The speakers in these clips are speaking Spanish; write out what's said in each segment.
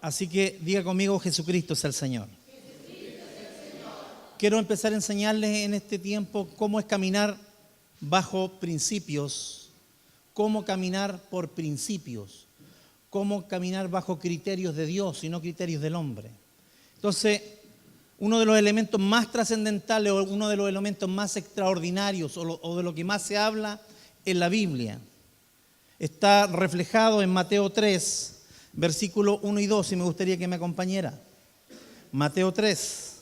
Así que diga conmigo, Jesucristo es el Señor. Quiero empezar a enseñarles en este tiempo cómo es caminar bajo principios, cómo caminar por principios, cómo caminar bajo criterios de Dios y no criterios del hombre. Entonces, uno de los elementos más trascendentales o uno de los elementos más extraordinarios o de lo que más se habla en la Biblia está reflejado en Mateo 3, versículos 1 y 2, y me gustaría que me acompañara. Mateo 3.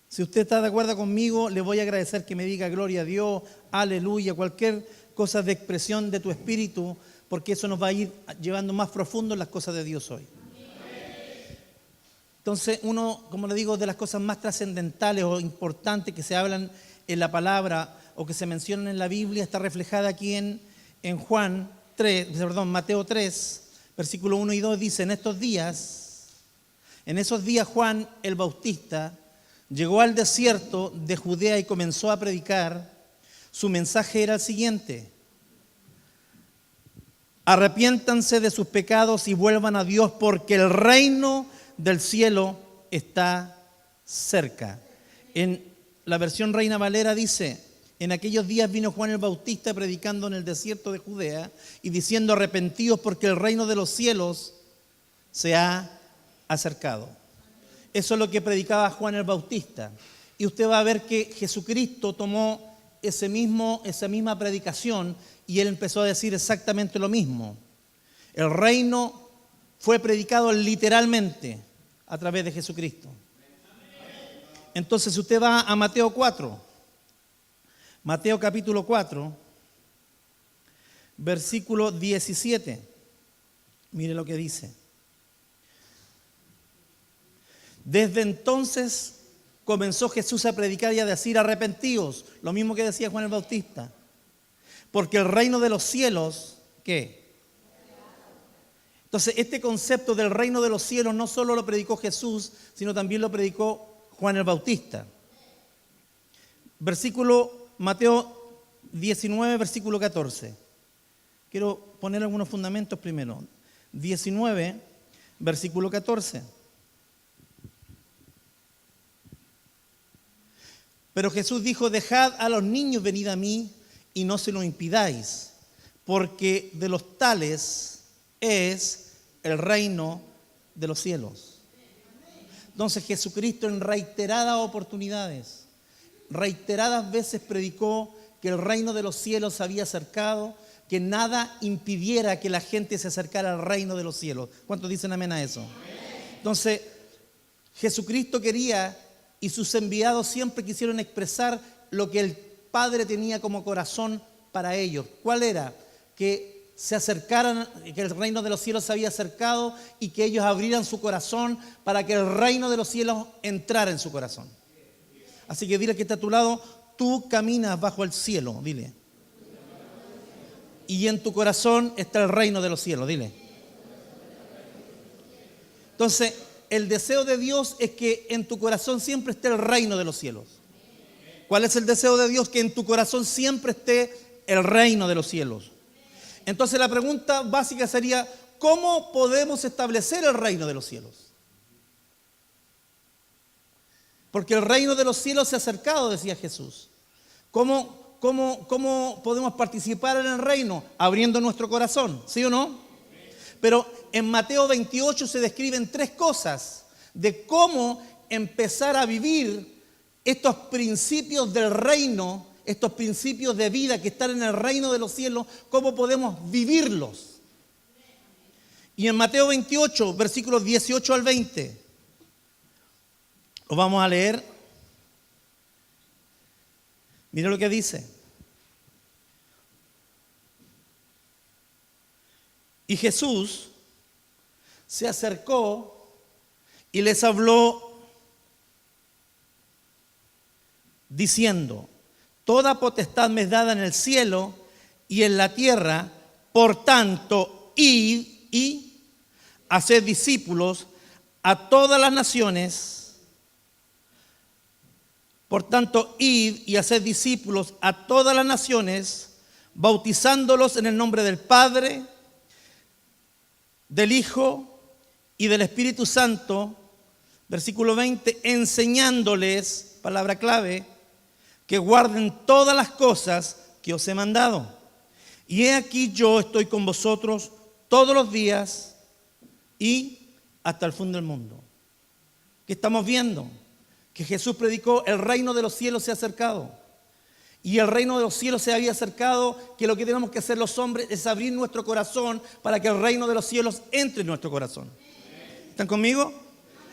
Si usted está de acuerdo conmigo, le voy a agradecer que me diga gloria a Dios, aleluya, cualquier cosa de expresión de tu espíritu, porque eso nos va a ir llevando más profundo en las cosas de Dios hoy. Entonces, uno, como le digo, de las cosas más trascendentales o importantes que se hablan en la palabra o que se mencionan en la Biblia está reflejada aquí en Mateo 3, versículo 1 y 2, dice: en esos días Juan el Bautista llegó al desierto de Judea y comenzó a predicar. Su mensaje era el siguiente: arrepiéntanse de sus pecados y vuelvan a Dios, porque el reino del cielo está cerca. En la versión Reina Valera dice: en aquellos días vino Juan el Bautista predicando en el desierto de Judea y diciendo: arrepentíos, porque el reino de los cielos se ha acercado. Eso es lo que predicaba Juan el Bautista. Y usted va a ver que Jesucristo tomó esa misma predicación y él empezó a decir exactamente lo mismo. El reino fue predicado literalmente a través de Jesucristo. Entonces, si usted va a Mateo 4, Mateo capítulo 4, versículo 17, mire lo que dice. Desde entonces comenzó Jesús a predicar y a decir: arrepentíos, lo mismo que decía Juan el Bautista, porque el reino de los cielos, ¿qué? Entonces, este concepto del reino de los cielos no solo lo predicó Jesús, sino también lo predicó Juan el Bautista. Mateo 19, versículo 14. Quiero poner algunos fundamentos primero. 19, versículo 14. Pero Jesús dijo: dejad a los niños venid a mí y no se lo impidáis, porque de los tales es el reino de los cielos. Entonces Jesucristo en reiteradas oportunidades, reiteradas veces predicó que el reino de los cielos se había acercado, que nada impidiera que la gente se acercara al reino de los cielos. ¿Cuántos dicen amén a eso? Entonces, Jesucristo quería, y sus enviados siempre quisieron expresar lo que el Padre tenía como corazón para ellos. ¿Cuál era? Que se acercaran, que el reino de los cielos se había acercado y que ellos abrieran su corazón para que el reino de los cielos entrara en su corazón. Así que dile que está a tu lado: tú caminas bajo el cielo, dile. Y en tu corazón está el reino de los cielos, dile. Entonces, el deseo de Dios es que en tu corazón siempre esté el reino de los cielos. ¿Cuál es el deseo de Dios? Que en tu corazón siempre esté el reino de los cielos. Entonces la pregunta básica sería: ¿cómo podemos establecer el reino de los cielos? Porque el reino de los cielos se ha acercado, decía Jesús. ¿Cómo podemos participar en el reino? Abriendo nuestro corazón, ¿sí o no? Pero en Mateo 28 se describen tres cosas de cómo empezar a vivir estos principios del reino, estos principios de vida que están en el reino de los cielos, cómo podemos vivirlos. Y en Mateo 28, versículos 18 al 20, lo vamos a leer. Mira lo que dice. Y Jesús se acercó y les habló diciendo: toda potestad me es dada en el cielo y en la tierra, por tanto, id y haced discípulos a todas las naciones. Por tanto, id y haced discípulos a todas las naciones, bautizándolos en el nombre del Padre del Hijo y del Espíritu Santo, versículo 20, enseñándoles, palabra clave, que guarden todas las cosas que os he mandado. Y he aquí yo estoy con vosotros todos los días y hasta el fin del mundo. ¿Qué estamos viendo? Que Jesús predicó, el reino de los cielos se ha acercado. Y el reino de los cielos se había acercado, que lo que tenemos que hacer los hombres es abrir nuestro corazón para que el reino de los cielos entre en nuestro corazón. ¿Están conmigo?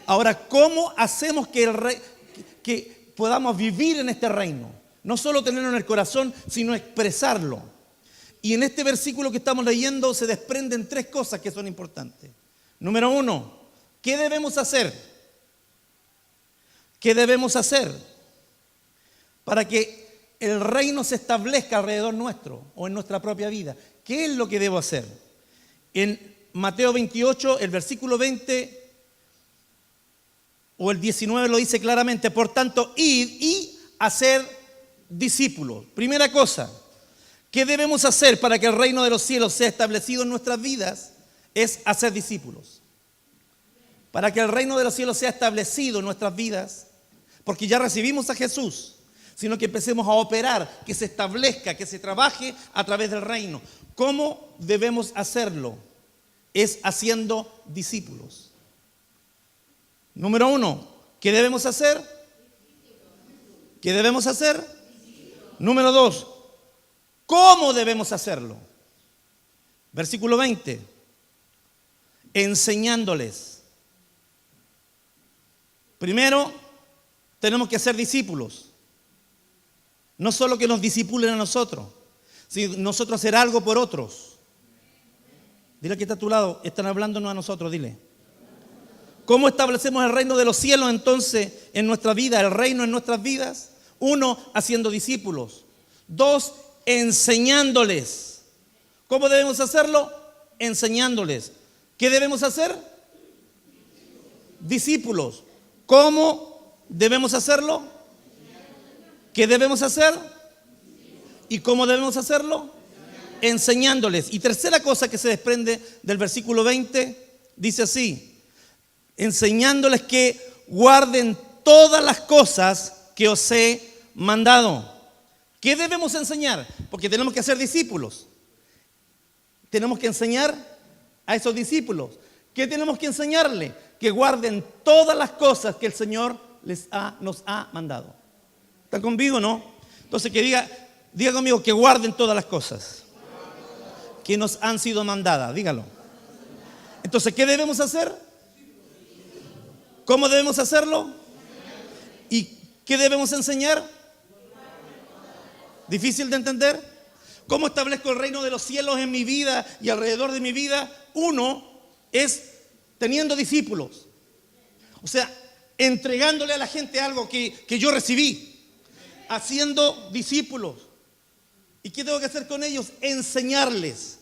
Ahora, ¿cómo hacemos que podamos vivir en este reino? No solo tenerlo en el corazón, sino expresarlo. Y en este versículo que estamos leyendo se desprenden tres cosas que son importantes. Número uno, ¿qué debemos hacer? ¿Qué debemos hacer para que el reino se establezca alrededor nuestro o en nuestra propia vida? ¿Qué es lo que debo hacer? En Mateo 28, el versículo 20 o el 19 lo dice claramente. Por tanto, id y hacer discípulos. Primera cosa, ¿qué debemos hacer para que el reino de los cielos sea establecido en nuestras vidas? Es hacer discípulos. Para que el reino de los cielos sea establecido en nuestras vidas, porque ya recibimos a Jesús, sino que empecemos a operar, que se establezca, que se trabaje a través del reino. ¿Cómo debemos hacerlo? Es haciendo discípulos. Número uno, ¿qué debemos hacer? ¿Qué debemos hacer? Número dos, ¿cómo debemos hacerlo? Versículo 20, enseñándoles. Primero, tenemos que hacer discípulos. No solo que nos discipulen a nosotros, sino nosotros hacer algo por otros. Dile que está a tu lado, están hablándonos a nosotros, dile. ¿Cómo establecemos el reino de los cielos entonces en nuestra vida, el reino en nuestras vidas? Uno, haciendo discípulos. Dos, enseñándoles. ¿Cómo debemos hacerlo? Enseñándoles. ¿Qué debemos hacer? Discípulos. ¿Cómo debemos hacerlo? ¿Qué debemos hacer? ¿Y cómo debemos hacerlo? Enseñándoles. Y tercera cosa que se desprende del versículo 20, dice así: enseñándoles que guarden todas las cosas que os he mandado. ¿Qué debemos enseñar? Porque tenemos que hacer discípulos. Tenemos que enseñar a esos discípulos. ¿Qué tenemos que enseñarle? Que guarden todas las cosas que el Señor nos ha mandado. ¿Están conmigo o no? Entonces que diga conmigo que guarden todas las cosas que nos han sido mandadas. Dígalo. Entonces, ¿qué debemos hacer? ¿Cómo debemos hacerlo? ¿Y qué debemos enseñar? ¿Difícil de entender? ¿Cómo establezco el reino de los cielos en mi vida y alrededor de mi vida? Uno es teniendo discípulos. O sea, entregándole a la gente algo que yo recibí. Haciendo discípulos. ¿Y qué tengo que hacer con ellos? Enseñarles.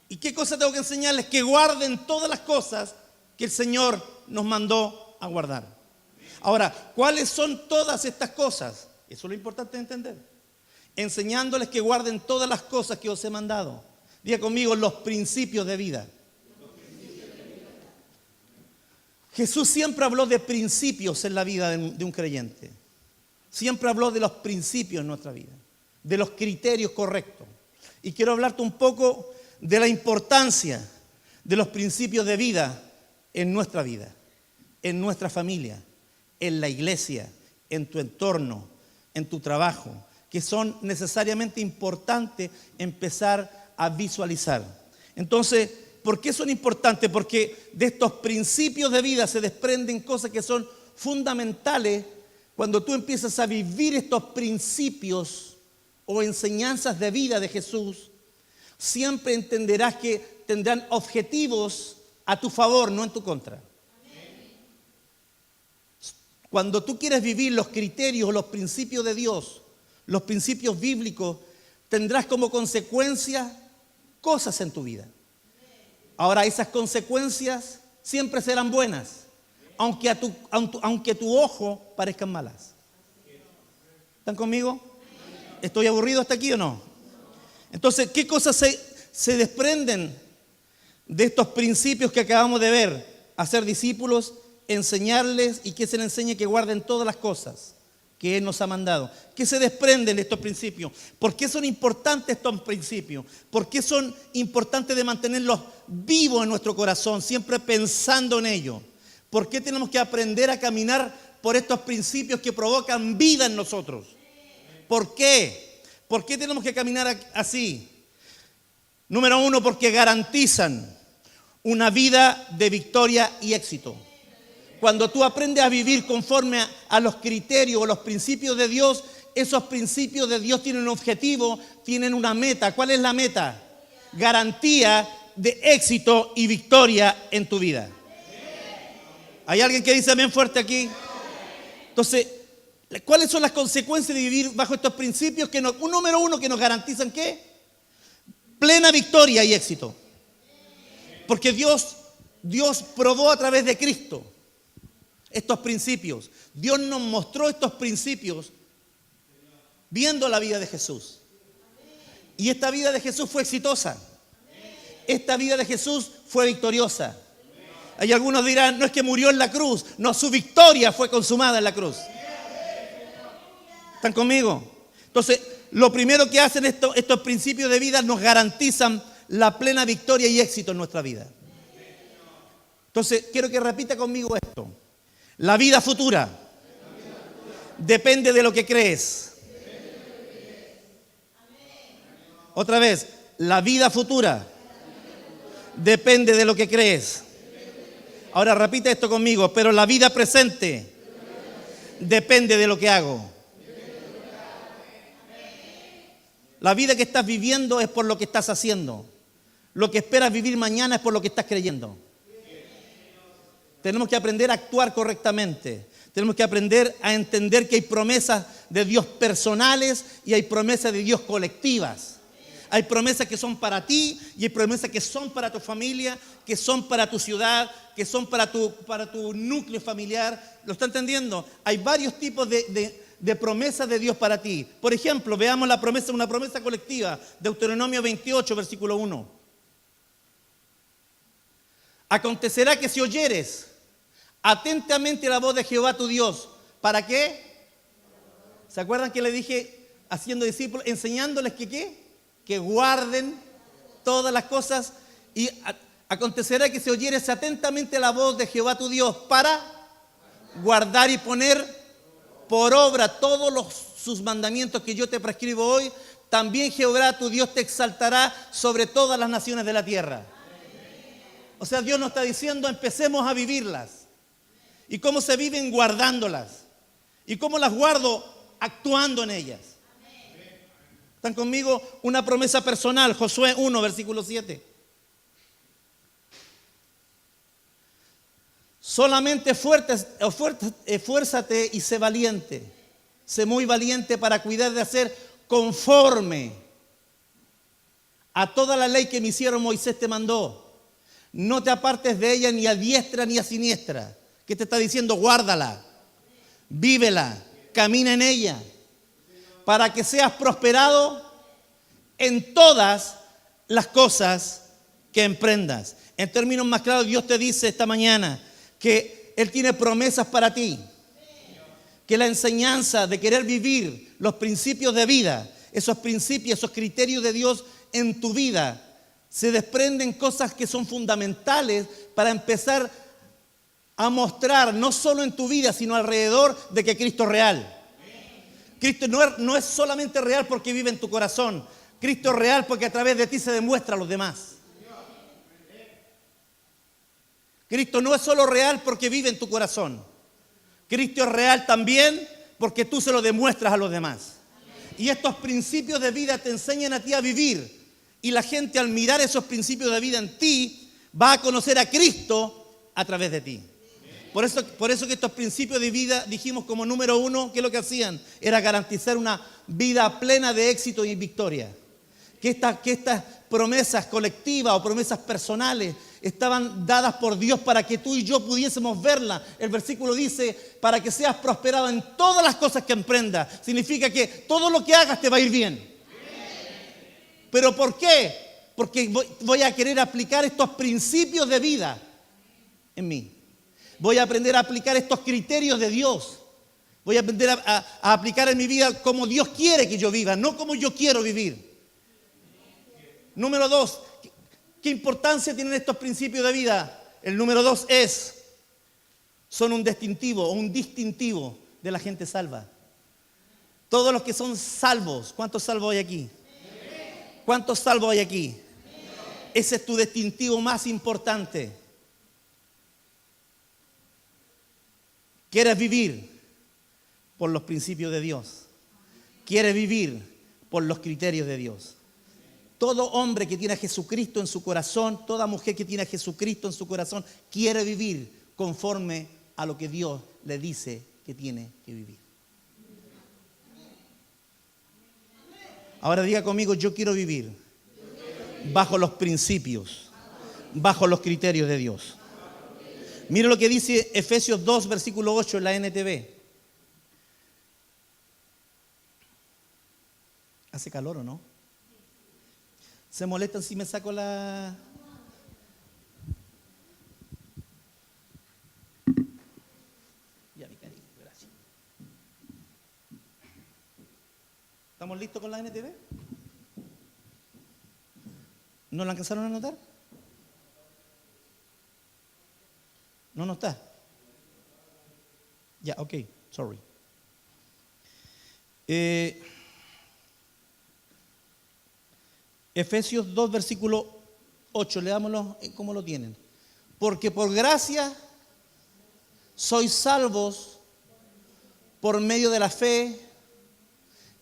¿Y qué cosa tengo que enseñarles? Que guarden todas las cosas que el Señor nos mandó a guardar. Ahora, ¿cuáles son todas estas cosas? Eso es lo importante de entender. Enseñándoles que guarden todas las cosas que os he mandado. Diga conmigo, los principios de vida. Jesús siempre habló de principios en la vida de un creyente. Siempre habló de los principios en nuestra vida, de los criterios correctos. Y quiero hablarte un poco de la importancia de los principios de vida en nuestra vida, en nuestra familia, en la iglesia, en tu entorno, en tu trabajo, que son necesariamente importantes empezar a visualizar. Entonces, ¿por qué son importantes? Porque de estos principios de vida se desprenden cosas que son fundamentales. Cuando tú empiezas a vivir estos principios o enseñanzas de vida de Jesús, siempre entenderás que tendrán objetivos a tu favor, no en tu contra. Cuando tú quieres vivir los criterios, los principios de Dios, los principios bíblicos, tendrás como consecuencia cosas en tu vida. Ahora, esas consecuencias siempre serán buenas, aunque a tu ojo parezcan malas. ¿Están conmigo? ¿Estoy aburrido hasta aquí o no? Entonces, ¿qué cosas se desprenden de estos principios que acabamos de ver, hacer discípulos, enseñarles y que se les enseñe que guarden todas las cosas que Él nos ha mandado. ¿Qué se desprenden de estos principios? ¿Por qué son importantes estos principios? ¿Por qué son importantes de mantenerlos vivos en nuestro corazón, siempre pensando en ellos? ¿Por qué tenemos que aprender a caminar por estos principios que provocan vida en nosotros? ¿Por qué? ¿Por qué tenemos que caminar así? Número uno, porque garantizan una vida de victoria y éxito. Cuando tú aprendes a vivir conforme a los criterios o los principios de Dios, esos principios de Dios tienen un objetivo, tienen una meta. ¿Cuál es la meta? Garantía de éxito y victoria en tu vida. ¿Hay alguien que dice amén fuerte aquí? Entonces, ¿cuáles son las consecuencias de vivir bajo estos principios? Número uno, que nos garantizan ¿qué? Plena victoria y éxito. Porque Dios probó a través de Cristo estos principios. Dios nos mostró estos principios viendo la vida de Jesús. Y esta vida de Jesús fue exitosa. Esta vida de Jesús fue victoriosa. Hay algunos dirán, no es que murió en la cruz, no, su victoria fue consumada en la cruz. ¿Están conmigo? Entonces, lo primero que hacen estos principios de vida nos garantizan la plena victoria y éxito en nuestra vida. Entonces, quiero que repita conmigo esto. La vida futura depende de lo que crees. Otra vez, la vida futura depende de lo que crees. Ahora repite esto conmigo, pero la vida presente depende de lo que hago. La vida que estás viviendo es por lo que estás haciendo. Lo que esperas vivir mañana es por lo que estás creyendo. Tenemos que aprender a actuar correctamente. Tenemos que aprender a entender que hay promesas de Dios personales y hay promesas de Dios colectivas. Hay promesas que son para ti y hay promesas que son para tu familia, que son para tu ciudad, que son para tu núcleo familiar. ¿Lo está entendiendo? Hay varios tipos de promesas de Dios para ti. Por ejemplo, veamos una promesa colectiva. Deuteronomio 28, versículo 1. Acontecerá que si oyeres atentamente la voz de Jehová tu Dios, ¿para qué? ¿Se acuerdan que le dije haciendo discípulos, enseñándoles que qué? Que guarden todas las cosas. Y acontecerá que si oyeres atentamente la voz de Jehová tu Dios para guardar y poner por obra todos sus mandamientos que yo te prescribo hoy, también Jehová tu Dios te exaltará sobre todas las naciones de la tierra. O sea, Dios nos está diciendo, empecemos a vivirlas. ¿Y cómo se viven? Guardándolas. ¿Y cómo las guardo? Actuando en ellas. ¿Están conmigo? Una promesa personal, Josué 1, versículo 7. Solamente esfuérzate y sé valiente. Sé muy valiente para cuidar de hacer conforme a toda la ley que mi siervo Moisés te mandó. No te apartes de ella ni a diestra ni a siniestra. ¿Qué te está diciendo? Guárdala, vívela, camina en ella, para que seas prosperado en todas las cosas que emprendas. En términos más claros, Dios te dice esta mañana que Él tiene promesas para ti. Que la enseñanza de querer vivir los principios de vida, esos principios, esos criterios de Dios en tu vida, se desprenden cosas que son fundamentales para empezar a mostrar, no solo en tu vida, sino alrededor, de que Cristo es real. Cristo no es solamente real porque vive en tu corazón. Cristo es real porque a través de ti se demuestra a los demás. Cristo no es solo real porque vive en tu corazón. Cristo es real también porque tú se lo demuestras a los demás. Y estos principios de vida te enseñan a ti a vivir. Y la gente, al mirar esos principios de vida en ti, va a conocer a Cristo a través de ti. Por eso que estos principios de vida, dijimos como número uno, ¿qué es lo que hacían? Era garantizar una vida plena de éxito y victoria. Que estas promesas colectivas o promesas personales estaban dadas por Dios para que tú y yo pudiésemos verlas. El versículo dice, para que seas prosperado en todas las cosas que emprendas. Significa que todo lo que hagas te va a ir bien. ¿Pero por qué? porque voy a querer aplicar estos principios de vida en mí. Voy a aprender a aplicar estos criterios de Dios. Voy a aprender a aplicar en mi vida como Dios quiere que yo viva, no como yo quiero vivir. Número 2, ¿qué importancia tienen estos principios de vida? El número 2 son un distintivo de la gente salva. Todos los que son salvos, ¿cuántos salvos hay aquí? ¿Cuántos salvos hay aquí? Ese es tu distintivo más importante. ¿Quieres vivir por los principios de Dios? ¿Quieres vivir por los criterios de Dios? Todo hombre que tiene a Jesucristo en su corazón, toda mujer que tiene a Jesucristo en su corazón, quiere vivir conforme a lo que Dios le dice que tiene que vivir. Ahora diga conmigo, yo quiero vivir bajo los principios, bajo los criterios de Dios. Mira lo que dice Efesios 2, versículo 8 en la NTV. ¿Hace calor o no? ¿Se molestan si me saco la...? Ya, mi cariño, gracias. ¿Estamos listos con la NTV? ¿No la alcanzaron a notar? No está. Ya, ok, sorry. Efesios 2, versículo 8, leámoslo como lo tienen. Porque por gracia sois salvos por medio de la fe,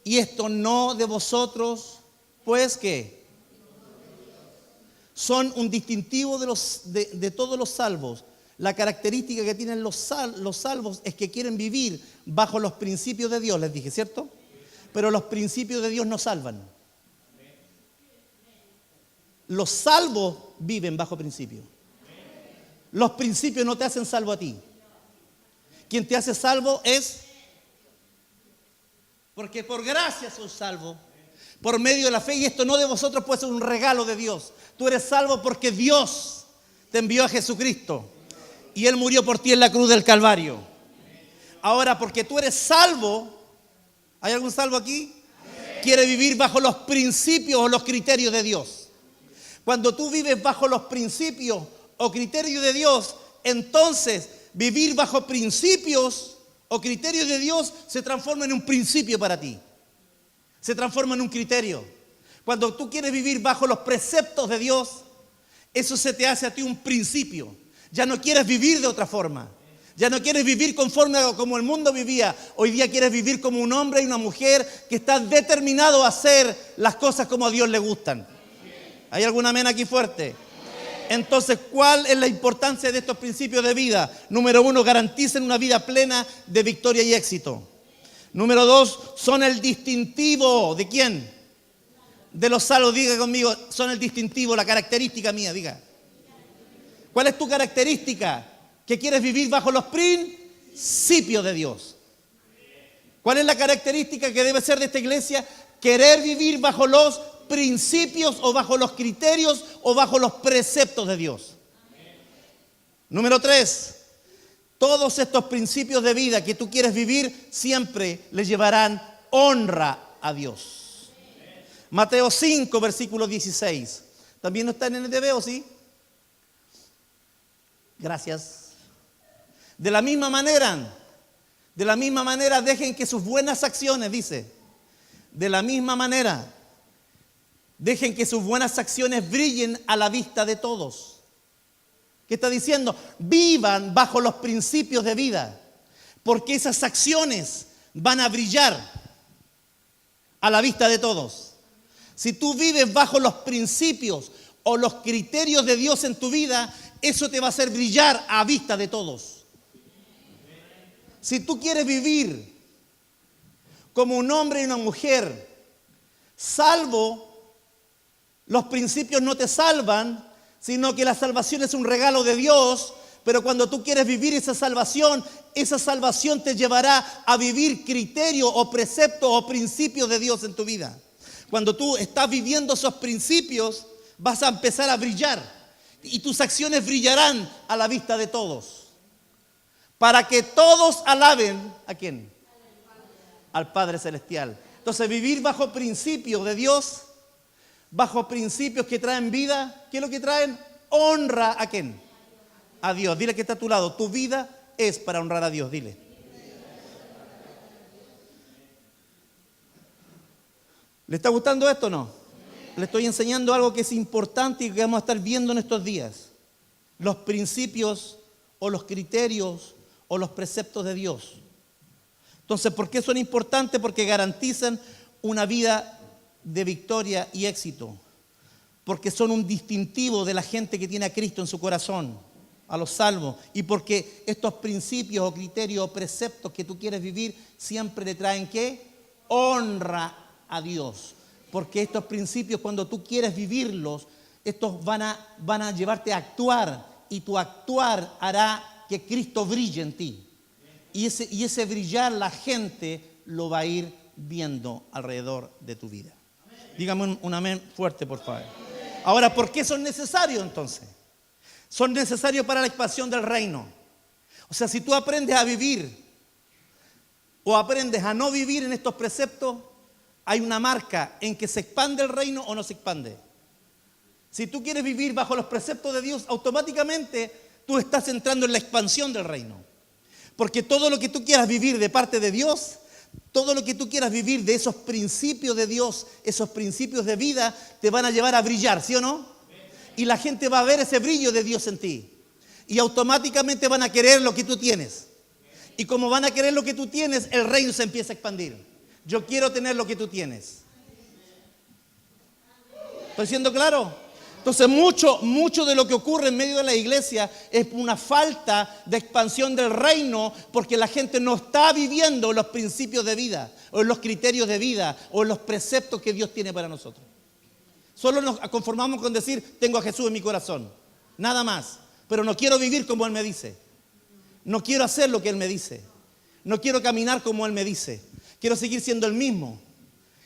y esto no de vosotros, pues que son un distintivo de todos los salvos. La característica que tienen los salvos es que quieren vivir bajo los principios de Dios, les dije, ¿cierto? Pero los principios de Dios no salvan. Los salvos viven bajo principios. Los principios no te hacen salvo a ti. Quien te hace salvo es, porque por gracia sos salvo, por medio de la fe, y esto no de vosotros, puede ser un regalo de Dios. Tú eres salvo porque Dios te envió a Jesucristo y Él murió por ti en la cruz del Calvario. Ahora, porque tú eres salvo, ¿hay algún salvo aquí? Quiere vivir bajo los principios o los criterios de Dios. Cuando tú vives bajo los principios o criterios de Dios, entonces vivir bajo principios o criterios de Dios se transforma en un principio para ti. Se transforma en un criterio. Cuando tú quieres vivir bajo los preceptos de Dios, eso se te hace a ti un principio. Ya no quieres vivir de otra forma. Ya no quieres vivir conforme a como el mundo vivía. Hoy día quieres vivir como un hombre y una mujer que está determinado a hacer las cosas como a Dios le gustan. ¿Hay algún amén aquí fuerte? Entonces, ¿cuál es la importancia de estos principios de vida? Número 1, garantizan una vida plena de victoria y éxito. Número 2, son el distintivo. ¿De quién? De los salvos. Diga conmigo, son el distintivo, la característica mía, diga. ¿Cuál es tu característica? Que quieres vivir bajo los principios de Dios. ¿Cuál es la característica que debe ser de esta iglesia? Querer vivir bajo los principios o bajo los criterios o bajo los preceptos de Dios. Número 3, todos estos principios de vida que tú quieres vivir siempre le llevarán honra a Dios. Mateo 5, versículo 16. ¿También no está en el NTV o sí? Gracias. De la misma manera, dejen que sus buenas acciones, dice, de la misma manera, dejen que sus buenas acciones brillen a la vista de todos. ¿Qué está diciendo? Vivan bajo los principios de vida, porque esas acciones van a brillar a la vista de todos. Si tú vives bajo los principios o los criterios de Dios en tu vida, eso te va a hacer brillar a vista de todos. Si tú quieres vivir como un hombre y una mujer salvo, los principios no te salvan, sino que la salvación es un regalo de Dios. Pero cuando tú quieres vivir esa salvación te llevará a vivir criterio o precepto o principios de Dios en tu vida. Cuando tú estás viviendo esos principios, vas a empezar a brillar y tus acciones brillarán a la vista de todos. Para que todos alaben, ¿a quién? Al Padre Celestial. Entonces, vivir bajo principios de Dios, bajo principios que traen vida, ¿qué es lo que traen? Honra, ¿a quién? A Dios. Dile que está a tu lado, tu vida es para honrar a Dios, dile. ¿Le está gustando esto o no? Le estoy enseñando algo que es importante y que vamos a estar viendo en estos días. Los principios o los criterios o los preceptos de Dios. Entonces, ¿por qué son importantes? Porque garantizan una vida de victoria y éxito. Porque son un distintivo de la gente que tiene a Cristo en su corazón, a los salvos. Y porque estos principios o criterios o preceptos que tú quieres vivir siempre le traen ¿qué? Honra a Dios. Porque estos principios, cuando tú quieres vivirlos, estos van a llevarte a actuar. Y tu actuar hará que Cristo brille en ti. Y ese brillar la gente lo va a ir viendo alrededor de tu vida. Dígame un amén fuerte, por favor. Ahora, ¿por qué son necesarios entonces? Son necesarios para la expansión del reino. O sea, si tú aprendes a vivir o aprendes a no vivir en estos preceptos, hay una marca en que se expande el reino o no se expande. Si tú quieres vivir bajo los preceptos de Dios, automáticamente tú estás entrando en la expansión del reino. Porque todo lo que tú quieras vivir de parte de Dios, todo lo que tú quieras vivir de esos principios de Dios, esos principios de vida, te van a llevar a brillar, ¿sí o no? Y la gente va a ver ese brillo de Dios en ti. Y automáticamente van a querer lo que tú tienes. Y como van a querer lo que tú tienes, el reino se empieza a expandir. Yo quiero tener lo que tú tienes. ¿Estoy siendo claro? Entonces mucho de lo que ocurre en medio de la iglesia es una falta de expansión del reino porque la gente no está viviendo los principios de vida o los criterios de vida o los preceptos que Dios tiene para nosotros. Solo nos conformamos con decir, tengo a Jesús en mi corazón, nada más. Pero no quiero vivir como Él me dice. No quiero hacer lo que Él me dice. No quiero caminar como Él me dice. Quiero seguir siendo el mismo.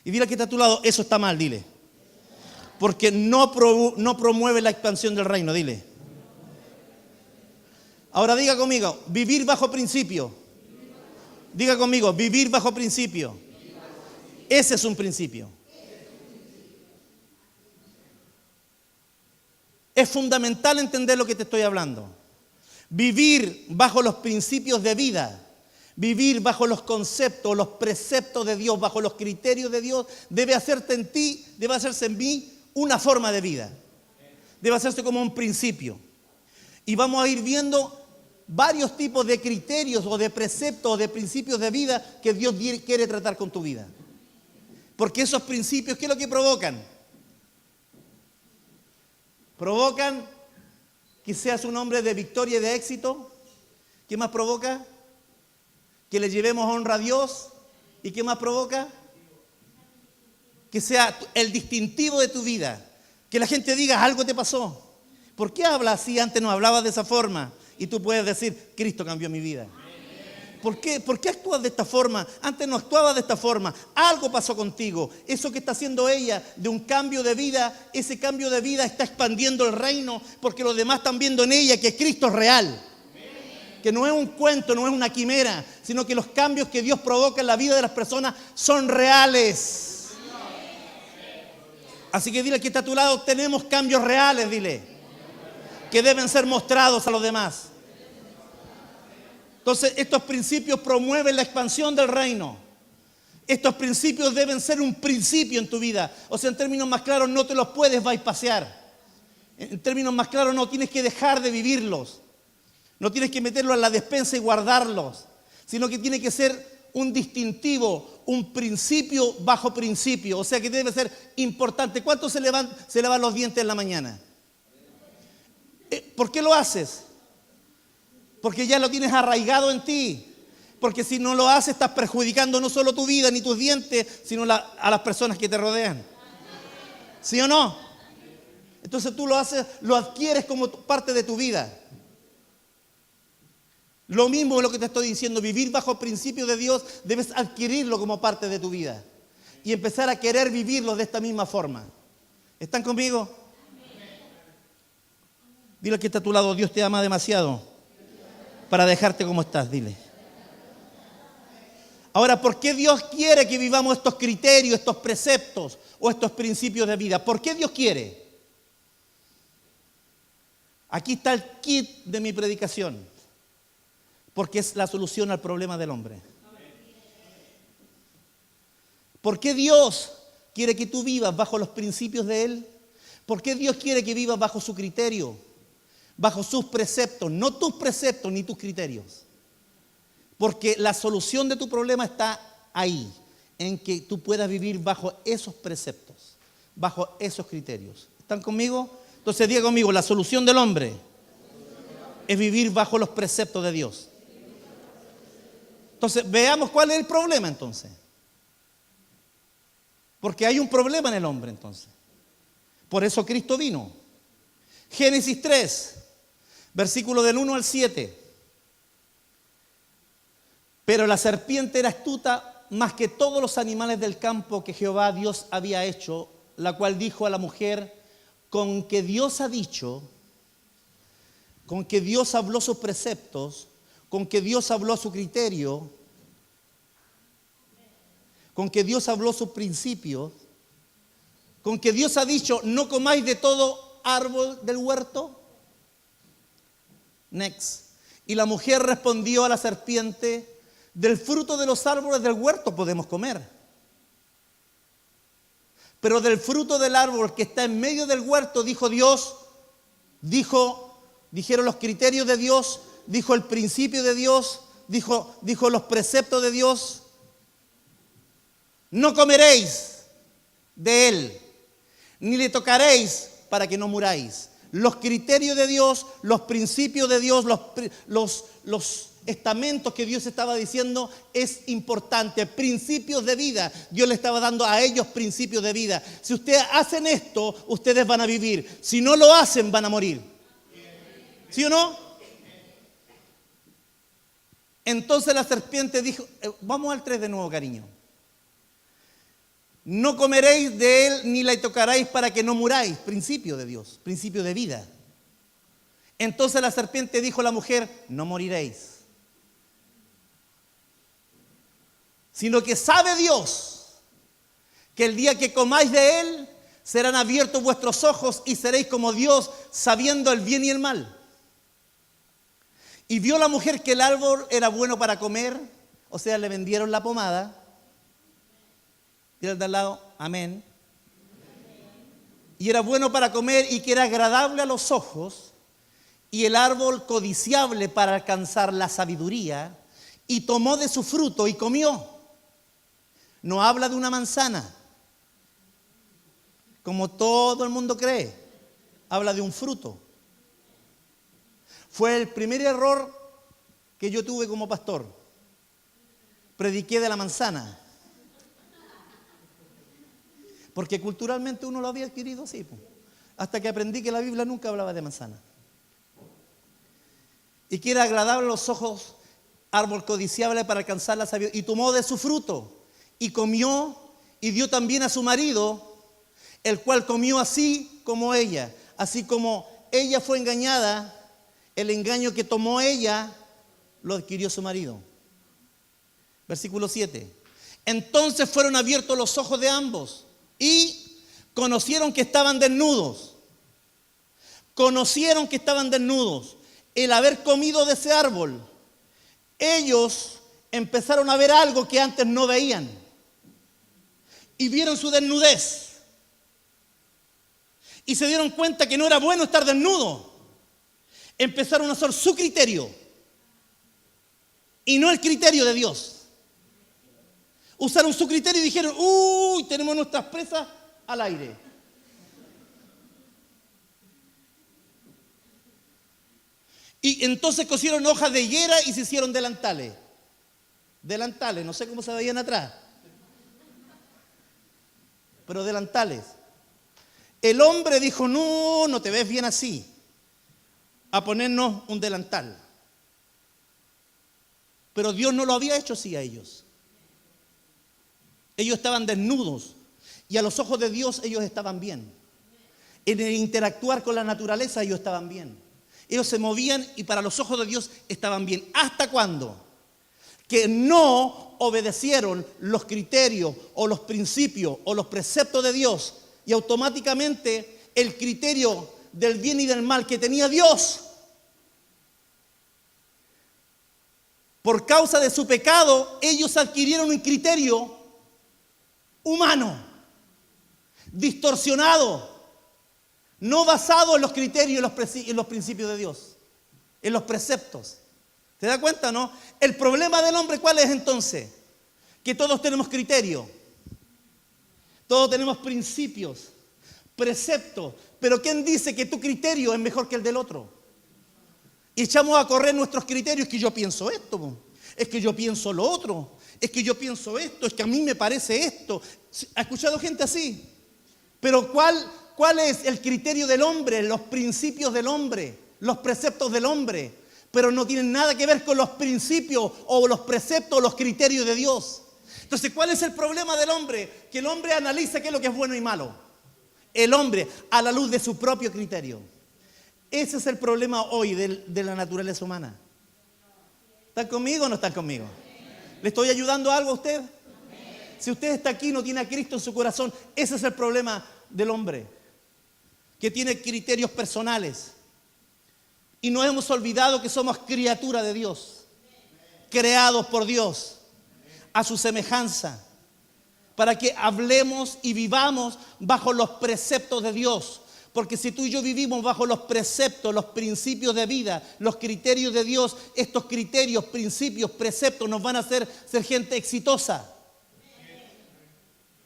Y dile que está a tu lado, eso está mal, dile. Porque no promueve la expansión del reino, dile. Ahora diga conmigo, vivir bajo principio. Diga conmigo, vivir bajo principio. Ese es un principio. Es fundamental entender lo que te estoy hablando. Vivir bajo los principios de vida. Vivir bajo los conceptos, los preceptos de Dios, bajo los criterios de Dios, debe hacerte en ti, debe hacerse en mí una forma de vida. Debe hacerse como un principio. Y vamos a ir viendo varios tipos de criterios o de preceptos o de principios de vida que Dios quiere tratar con tu vida. Porque esos principios, ¿qué es lo que provocan? Provocan que seas un hombre de victoria y de éxito. ¿Qué más provoca? Que le llevemos honra a Dios. ¿Y qué más provoca? Que sea el distintivo de tu vida. Que la gente diga, algo te pasó. ¿Por qué hablas así? Antes no hablabas de esa forma. Y tú puedes decir, Cristo cambió mi vida. ¿Por qué actúas de esta forma? Antes no actuabas de esta forma. Algo pasó contigo. Eso que está haciendo ella de un cambio de vida, ese cambio de vida está expandiendo el reino porque los demás están viendo en ella que Cristo es real. Que no es un cuento, no es una quimera, sino que los cambios que Dios provoca en la vida de las personas son reales. Así que dile que está a tu lado, tenemos cambios reales, dile. Que deben ser mostrados a los demás. Entonces, estos principios promueven la expansión del reino. Estos principios deben ser un principio en tu vida. O sea, en términos más claros, no te los puedes bypassear. En términos más claros, no tienes que dejar de vivirlos. No tienes que meterlos en la despensa y guardarlos. Sino que tiene que ser un distintivo, un principio bajo principio. O sea, que debe ser importante. ¿Cuántos se lavan los dientes en la mañana? ¿Por qué lo haces? Porque ya lo tienes arraigado en ti. Porque si no lo haces, estás perjudicando no solo tu vida ni tus dientes, sino a las personas que te rodean. ¿Sí o no? Entonces tú lo haces, lo adquieres como parte de tu vida. Lo mismo es lo que te estoy diciendo. Vivir bajo principios de Dios, debes adquirirlo como parte de tu vida. Y empezar a querer vivirlo de esta misma forma. ¿Están conmigo? Dile al que está a tu lado, Dios te ama demasiado para dejarte como estás, dile. Ahora, ¿por qué Dios quiere que vivamos estos criterios, estos preceptos o estos principios de vida? ¿Por qué Dios quiere? Aquí está el kit de mi predicación, porque es la solución al problema del hombre. ¿Por qué Dios quiere que tú vivas bajo los principios de Él? ¿Por qué Dios quiere que vivas bajo su criterio, bajo sus preceptos, no tus preceptos ni tus criterios? Porque la solución de tu problema está ahí, en que tú puedas vivir bajo esos preceptos, bajo esos criterios. ¿Están conmigo? Entonces diga conmigo, la solución del hombre es vivir bajo los preceptos de Dios. Entonces veamos cuál es el problema entonces. Porque hay un problema en el hombre entonces. Por eso Cristo vino. Génesis 3, versículo del 1 al 7. Pero la serpiente era astuta más que todos los animales del campo que Jehová Dios había hecho, la cual dijo a la mujer, con que Dios ha dicho, con que Dios habló sus preceptos, con que Dios habló su criterio, con que Dios habló sus principios, con que Dios ha dicho, no comáis de todo árbol del huerto. Next. Y la mujer respondió a la serpiente, del fruto de los árboles del huerto podemos comer. Pero del fruto del árbol que está en medio del huerto, dijo Dios, dijeron los criterios de Dios, dijo el principio de Dios, dijo los preceptos de Dios, no comeréis de él, ni le tocaréis para que no muráis. Los criterios de Dios, los principios de Dios, los estamentos que Dios estaba diciendo es importante. Principios de vida. Dios le estaba dando a ellos principios de vida. Si ustedes hacen esto, ustedes van a vivir. Si no lo hacen, van a morir. ¿Sí o no? Entonces la serpiente dijo, vamos al 3 de nuevo, cariño. No comeréis de él ni la tocaréis para que no muráis. Principio de Dios, principio de vida. Entonces la serpiente dijo a la mujer, no moriréis. Sino que sabe Dios que el día que comáis de él, serán abiertos vuestros ojos y seréis como Dios, sabiendo el bien y el mal. Y vio la mujer que el árbol era bueno para comer, o sea, le vendieron la pomada. Dile al de al lado, amén. Y era bueno para comer y que era agradable a los ojos, y el árbol codiciable para alcanzar la sabiduría, y tomó de su fruto y comió. No habla de una manzana, como todo el mundo cree. Habla de un fruto. Fue el primer error que yo tuve como pastor. Prediqué de la manzana. Porque culturalmente uno lo había adquirido así. Hasta que aprendí que la Biblia nunca hablaba de manzana. Y que era agradable a los ojos, árbol codiciable para alcanzar la sabiduría. Y tomó de su fruto. Y comió y dio también a su marido, el cual comió así como ella. Así como ella fue engañada, el engaño que tomó ella lo adquirió su marido. Versículo 7. Entonces fueron abiertos los ojos de ambos y conocieron que estaban desnudos. Conocieron que estaban desnudos. El haber comido de ese árbol, ellos empezaron a ver algo que antes no veían. Y vieron su desnudez. Y se dieron cuenta que no era bueno estar desnudo. Empezaron a hacer su criterio. Y no el criterio de Dios. Usaron su criterio y dijeron, uy, tenemos nuestras presas al aire. Y entonces cosieron hojas de higuera y se hicieron delantales. Delantales, no sé cómo se veían atrás. Pero delantales. El hombre dijo, no, no te ves bien así. A ponernos un delantal. Pero Dios no lo había hecho así a ellos. Ellos estaban desnudos. Y a los ojos de Dios ellos estaban bien. En el interactuar con la naturaleza ellos estaban bien. ellos se movían y para los ojos de Dios estaban bien. ¿Hasta cuándo? Que no obedecieron los criterios o los principios o los preceptos de Dios y automáticamente el criterio del bien y del mal que tenía Dios, por causa de su pecado, ellos adquirieron un criterio humano, distorsionado, no basado en los criterios y en los principios de Dios, en los preceptos. ¿Te das cuenta, no? El problema del hombre, ¿cuál es entonces? Que todos tenemos criterio, todos tenemos principios, preceptos, pero ¿quién dice que tu criterio es mejor que el del otro? Y echamos a correr nuestros criterios, que yo pienso esto, es que yo pienso lo otro, es que yo pienso esto, es que a mí me parece esto. ¿Ha escuchado gente así? Pero ¿cuál es el criterio del hombre? Los principios del hombre, los preceptos del hombre, pero no tienen nada que ver con los principios o los preceptos o los criterios de Dios. Entonces, ¿cuál es el problema del hombre? Que el hombre analiza qué es lo que es bueno y malo. El hombre a la luz de su propio criterio. Ese es el problema hoy de la naturaleza humana. ¿Están conmigo o no están conmigo? ¿Le estoy ayudando algo a usted? Si usted está aquí y no tiene a Cristo en su corazón, ese es el problema del hombre, que tiene criterios personales. Y nos hemos olvidado que somos criaturas de Dios, creados por Dios, a su semejanza, para que hablemos y vivamos bajo los preceptos de Dios. Porque si tú y yo vivimos bajo los preceptos, los principios de vida, los criterios de Dios, estos criterios, principios, preceptos nos van a hacer ser gente exitosa.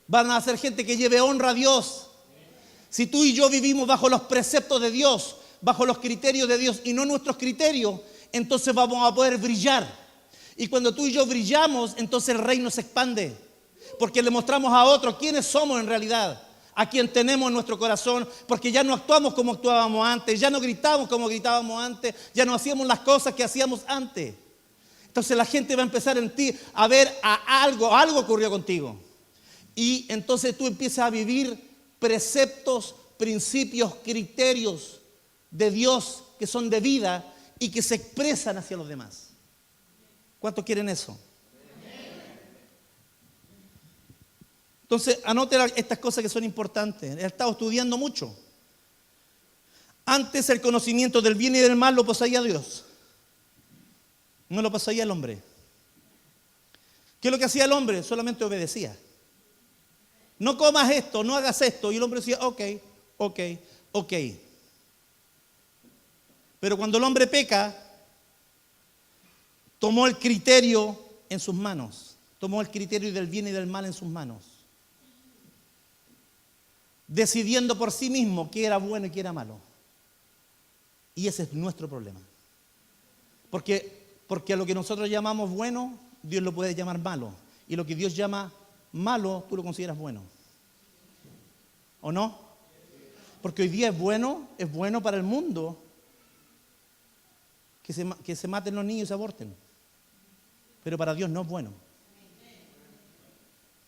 Van a ser gente que lleve honra a Dios. Si tú y yo vivimos bajo los preceptos de Dios, bajo los criterios de Dios y no nuestros criterios, entonces vamos a poder brillar. Y cuando tú y yo brillamos, entonces el reino se expande. Porque le mostramos a otros quiénes somos en realidad. A quien tenemos en nuestro corazón, porque ya no actuamos como actuábamos antes, ya no gritamos como gritábamos antes, ya no hacíamos las cosas que hacíamos antes. Entonces la gente va a empezar en ti a ver algo ocurrió contigo. Y entonces tú empiezas a vivir preceptos, principios, criterios de Dios que son de vida y que se expresan hacia los demás. ¿Cuántos quieren eso? Entonces, anoten estas cosas que son importantes. He estado estudiando mucho. Antes el conocimiento del bien y del mal lo poseía Dios. No lo poseía el hombre. ¿Qué es lo que hacía el hombre? Solamente obedecía. No comas esto, no hagas esto. Y el hombre decía, ok. Pero cuando el hombre peca, tomó el criterio en sus manos. Tomó el criterio del bien y del mal en sus manos. Decidiendo por sí mismo qué era bueno y qué era malo. Y ese es nuestro problema. Porque a lo que nosotros llamamos bueno, Dios lo puede llamar malo. Y lo que Dios llama malo, tú lo consideras bueno. ¿O no? Porque hoy día es bueno para el mundo que se maten los niños y se aborten. Pero para Dios no es bueno.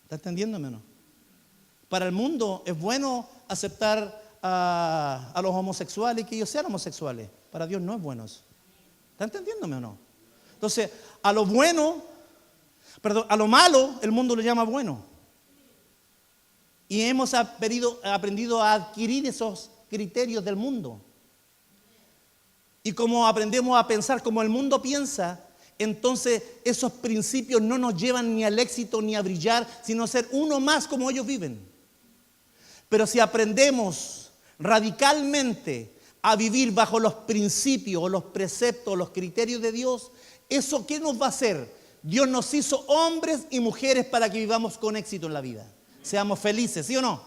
¿Está entendiéndome o no? Para el mundo es bueno aceptar a los homosexuales y que ellos sean homosexuales. Para Dios no es bueno eso. ¿Está entendiéndome o no? Entonces, a lo malo, el mundo lo llama bueno. Y hemos aprendido a adquirir esos criterios del mundo. Y como aprendemos a pensar como el mundo piensa, entonces esos principios no nos llevan ni al éxito ni a brillar, sino a ser uno más como ellos viven. Pero si aprendemos radicalmente a vivir bajo los principios o los preceptos o los criterios de Dios, ¿eso qué nos va a hacer? Dios nos hizo hombres y mujeres para que vivamos con éxito en la vida. Seamos felices, ¿sí o no?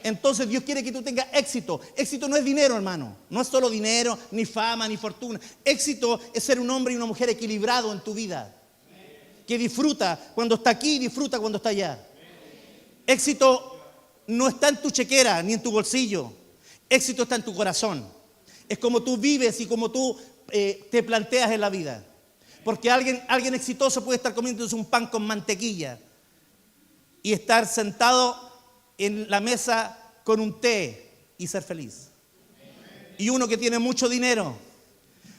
Entonces Dios quiere que tú tengas éxito. Éxito no es dinero, hermano. No es solo dinero, ni fama, ni fortuna. Éxito es ser un hombre y una mujer equilibrado en tu vida. Que disfruta cuando está aquí y disfruta cuando está allá. Éxito no está en tu chequera ni en tu bolsillo. Éxito está en tu corazón. Es como tú vives y como tú te planteas en la vida. Porque alguien exitoso puede estar comiéndose un pan con mantequilla y estar sentado en la mesa con un té y ser feliz. Y uno que tiene mucho dinero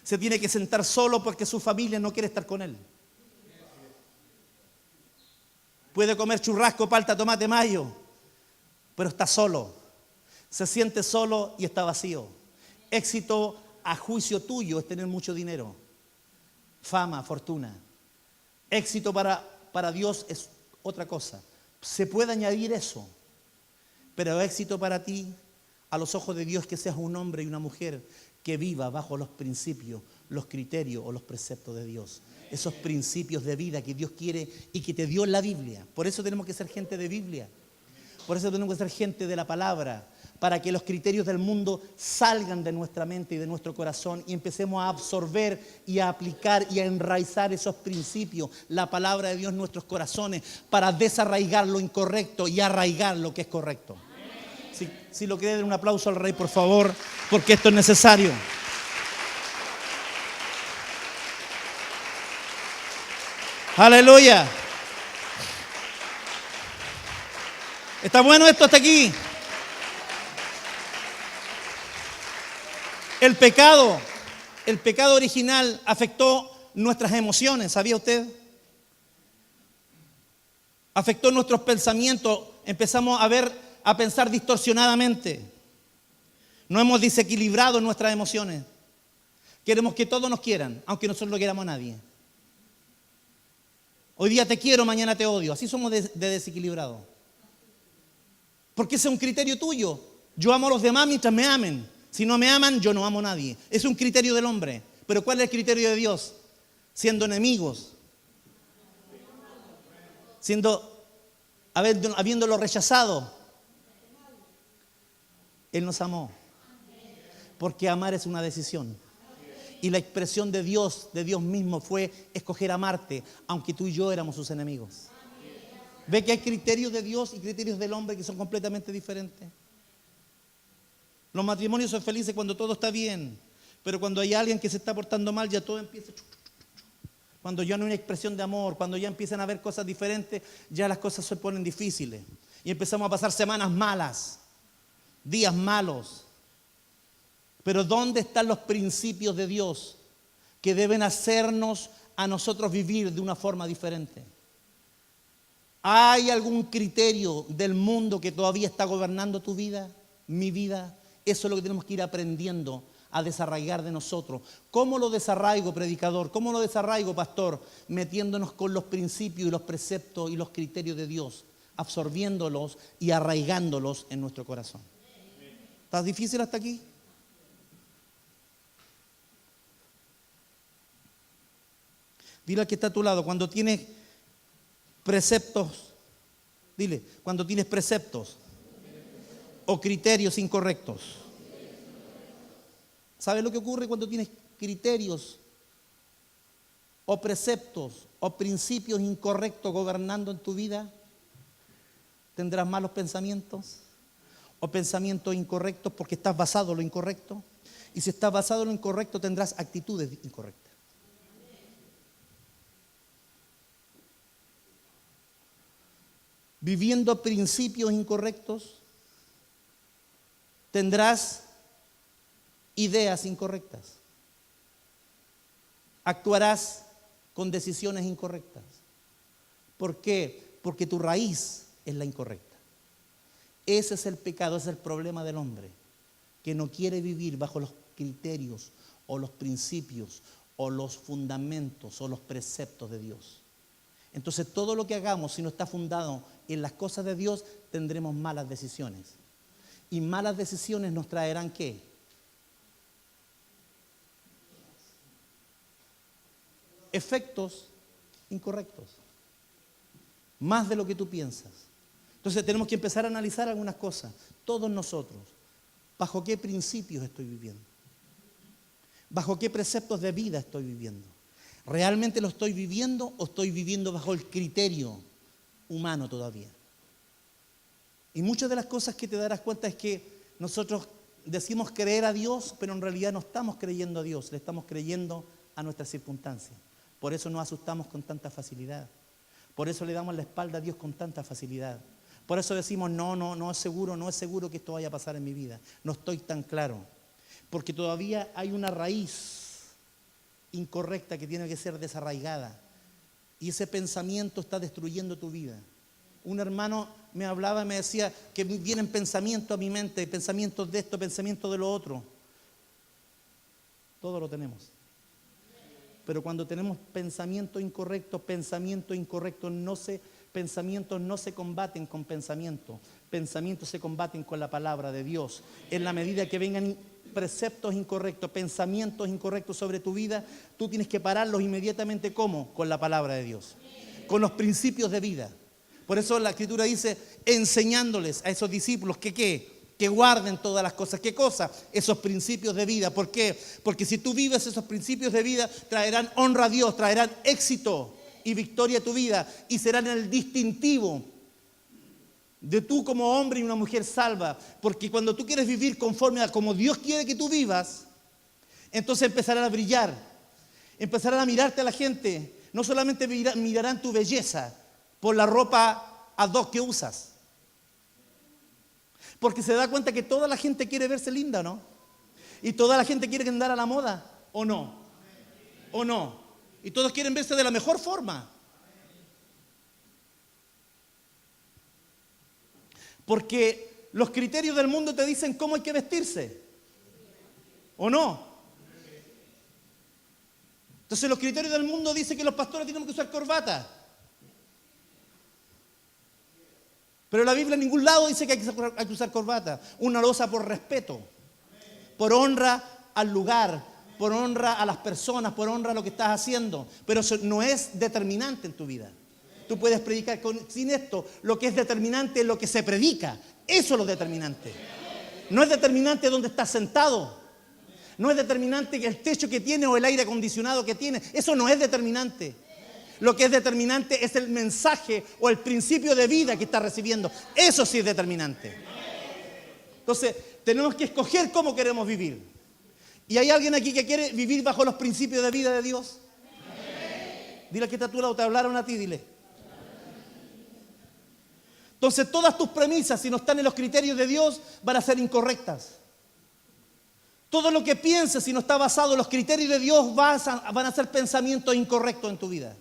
Se tiene que sentar solo porque su familia no quiere estar con él. Puede comer churrasco, palta, tomate, mayo, pero está solo. Se siente solo y está vacío. Éxito a juicio tuyo es tener mucho dinero, fama, fortuna. Éxito para Dios es otra cosa. Se puede añadir eso, pero éxito para ti, a los ojos de Dios, que seas un hombre y una mujer que viva bajo los principios, los criterios o los preceptos de Dios. Esos principios de vida que Dios quiere y que te dio en la Biblia. Por eso tenemos que ser gente de Biblia. Por eso tenemos que ser gente de la palabra, para que los criterios del mundo salgan de nuestra mente y de nuestro corazón y empecemos a absorber y a aplicar y a enraizar esos principios, la palabra de Dios en nuestros corazones, para desarraigar lo incorrecto y arraigar lo que es correcto. Si lo quiere, den un aplauso al Rey, por favor, porque esto es necesario. Aleluya. ¿Está bueno esto hasta aquí? El pecado original afectó nuestras emociones, ¿sabía usted? Afectó nuestros pensamientos, empezamos a pensar distorsionadamente. Nos hemos desequilibrado en nuestras emociones. Queremos que todos nos quieran, aunque nosotros no queramos a nadie. Hoy día te quiero, mañana te odio. Así somos de desequilibrados. Porque ese es un criterio tuyo. Yo amo a los demás mientras me amen. Si no me aman, yo no amo a nadie. Es un criterio del hombre. Pero ¿cuál es el criterio de Dios? Siendo enemigos. Habiéndolo rechazado. Él nos amó. Porque amar es una decisión. Y la expresión de Dios mismo, fue escoger amarte, aunque tú y yo éramos sus enemigos. ¿Ve que hay criterios de Dios y criterios del hombre que son completamente diferentes? Los matrimonios son felices cuando todo está bien, pero cuando hay alguien que se está portando mal, ya todo empieza. Cuando ya no hay una expresión de amor, cuando ya empiezan a haber cosas diferentes, ya las cosas se ponen difíciles. Y empezamos a pasar semanas malas, días malos. Pero ¿dónde están los principios de Dios que deben hacernos a nosotros vivir de una forma diferente? ¿Hay algún criterio del mundo que todavía está gobernando tu vida, mi vida? Eso es lo que tenemos que ir aprendiendo a desarraigar de nosotros. ¿Cómo lo desarraigo, predicador? ¿Cómo lo desarraigo, pastor? Metiéndonos con los principios y los preceptos y los criterios de Dios, absorbiéndolos y arraigándolos en nuestro corazón. ¿Está difícil hasta aquí? Dile al que está a tu lado, cuando tienes preceptos, dile, cuando tienes preceptos o criterios incorrectos. ¿Sabes lo que ocurre cuando tienes criterios o preceptos o principios incorrectos gobernando en tu vida? Tendrás malos pensamientos o pensamientos incorrectos porque estás basado en lo incorrecto. Y si estás basado en lo incorrecto, tendrás actitudes incorrectas. Viviendo principios incorrectos, tendrás ideas incorrectas. Actuarás con decisiones incorrectas. ¿Por qué? Porque tu raíz es la incorrecta. Ese es el pecado, ese es el problema del hombre, que no quiere vivir bajo los criterios o los principios o los fundamentos o los preceptos de Dios. Entonces todo lo que hagamos, si no está fundado en las cosas de Dios, tendremos malas decisiones. Y malas decisiones nos traerán ¿qué? Efectos incorrectos. Más de lo que tú piensas. Entonces tenemos que empezar a analizar algunas cosas. Todos nosotros. ¿Bajo qué principios estoy viviendo? ¿Bajo qué preceptos de vida estoy viviendo? ¿Realmente lo estoy viviendo o estoy viviendo bajo el criterio humano todavía? Y muchas de las cosas que te darás cuenta es que nosotros decimos creer a Dios, pero en realidad no estamos creyendo a Dios, le estamos creyendo a nuestras circunstancias. Por eso nos asustamos con tanta facilidad. Por eso le damos la espalda a Dios con tanta facilidad. Por eso decimos, no es seguro que esto vaya a pasar en mi vida. No estoy tan claro. Porque todavía hay una raíz incorrecta que tiene que ser desarraigada. Y ese pensamiento está destruyendo tu vida. Un hermano me hablaba y me decía que vienen pensamientos a mi mente, pensamientos de esto, pensamientos de lo otro. Todo lo tenemos. Pero cuando tenemos pensamientos incorrectos pensamientos no se combaten con pensamientos se combaten con la palabra de Dios. En la medida que vengan preceptos incorrectos, pensamientos incorrectos sobre tu vida, tú tienes que pararlos inmediatamente. ¿Cómo? Con la palabra de Dios, con los principios de vida. Por eso la Escritura dice, enseñándoles a esos discípulos que guarden todas las cosas. ¿Qué cosa? Esos principios de vida. ¿Por qué? Porque si tú vives esos principios de vida, traerán honra a Dios, traerán éxito y victoria a tu vida, y serán el distintivo de tú como hombre y una mujer salva. Porque cuando tú quieres vivir conforme a como Dios quiere que tú vivas, entonces empezarán a brillar, empezarán a mirarte a la gente. No solamente mirarán tu belleza por la ropa ad hoc que usas, porque se da cuenta que toda la gente quiere verse linda, ¿no? Y toda la gente quiere andar a la moda, ¿o no? ¿O no? Y todos quieren verse de la mejor forma. Porque los criterios del mundo te dicen cómo hay que vestirse, ¿o no? Entonces los criterios del mundo dicen que los pastores tienen que usar corbata. Pero la Biblia en ningún lado dice que hay que usar corbata. Una lo usa por respeto, por honra al lugar, por honra a las personas, por honra a lo que estás haciendo. Pero eso no es determinante en tu vida. Tú puedes predicar sin esto. Lo que es determinante es lo que se predica. Eso es lo determinante. No es determinante dónde estás sentado. No es determinante el techo que tiene o el aire acondicionado que tiene. Eso no es determinante. Lo que es determinante es el mensaje o el principio de vida que estás recibiendo. Eso sí es determinante. Entonces, tenemos que escoger cómo queremos vivir. ¿Y hay alguien aquí que quiere vivir bajo los principios de vida de Dios? Dile al que está a tu lado, te hablaron a ti, dile. Entonces, todas tus premisas, si no están en los criterios de Dios, van a ser incorrectas. Todo lo que pienses, si no está basado en los criterios de Dios, van a ser pensamientos incorrectos en tu vida.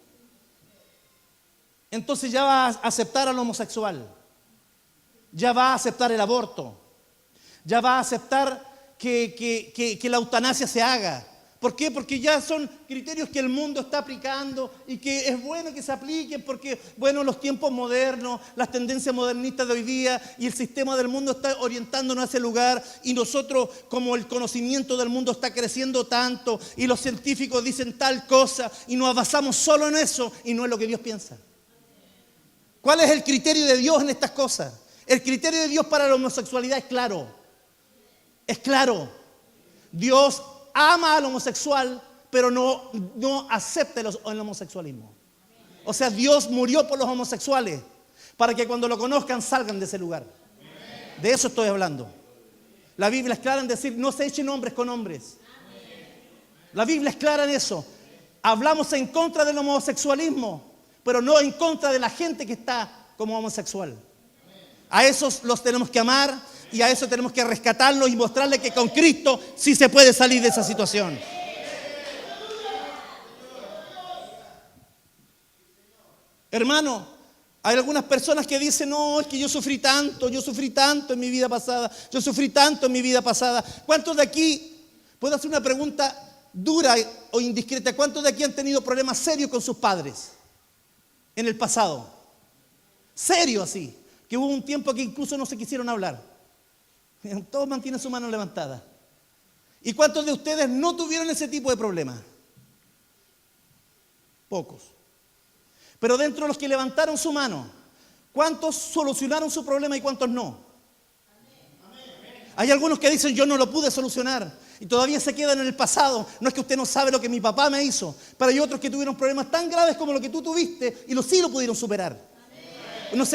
Entonces ya vas a aceptar al homosexual, ya vas a aceptar el aborto, ya vas a aceptar que la eutanasia se haga. ¿Por qué? Porque ya son criterios que el mundo está aplicando y que es bueno que se apliquen porque, bueno, los tiempos modernos, las tendencias modernistas de hoy día y el sistema del mundo está orientándonos a ese lugar, y nosotros, como el conocimiento del mundo está creciendo tanto y los científicos dicen tal cosa y nos basamos solo en eso y no en lo que Dios piensa. ¿Cuál es el criterio de Dios en estas cosas? El criterio de Dios para la homosexualidad es claro. Es claro. Dios ama al homosexual, pero no acepta el homosexualismo. O sea, Dios murió por los homosexuales para que cuando lo conozcan salgan de ese lugar. De eso estoy hablando. La Biblia es clara en decir, no se echen hombres con hombres. La Biblia es clara en eso. Hablamos en contra del homosexualismo, pero no en contra de la gente que está como homosexual. A esos los tenemos que amar y a eso tenemos que rescatarlos y mostrarles que con Cristo sí se puede salir de esa situación. Hermano, hay algunas personas que dicen, no, es que yo sufrí tanto en mi vida pasada, yo sufrí tanto en mi vida pasada. ¿Cuántos de aquí, puedo hacer una pregunta dura o indiscreta, cuántos de aquí han tenido problemas serios con sus padres en el pasado? Serio así, que hubo un tiempo que incluso no se quisieron hablar. Todos mantienen su mano levantada. ¿Y cuántos de ustedes no tuvieron ese tipo de problemas? Pocos. Pero dentro de los que levantaron su mano, ¿cuántos solucionaron su problema y cuántos no? Hay algunos que dicen, yo no lo pude solucionar y todavía se quedan en el pasado. No es que usted no sabe lo que mi papá me hizo, pero hay otros que tuvieron problemas tan graves como lo que tú tuviste y sí lo pudieron superar. No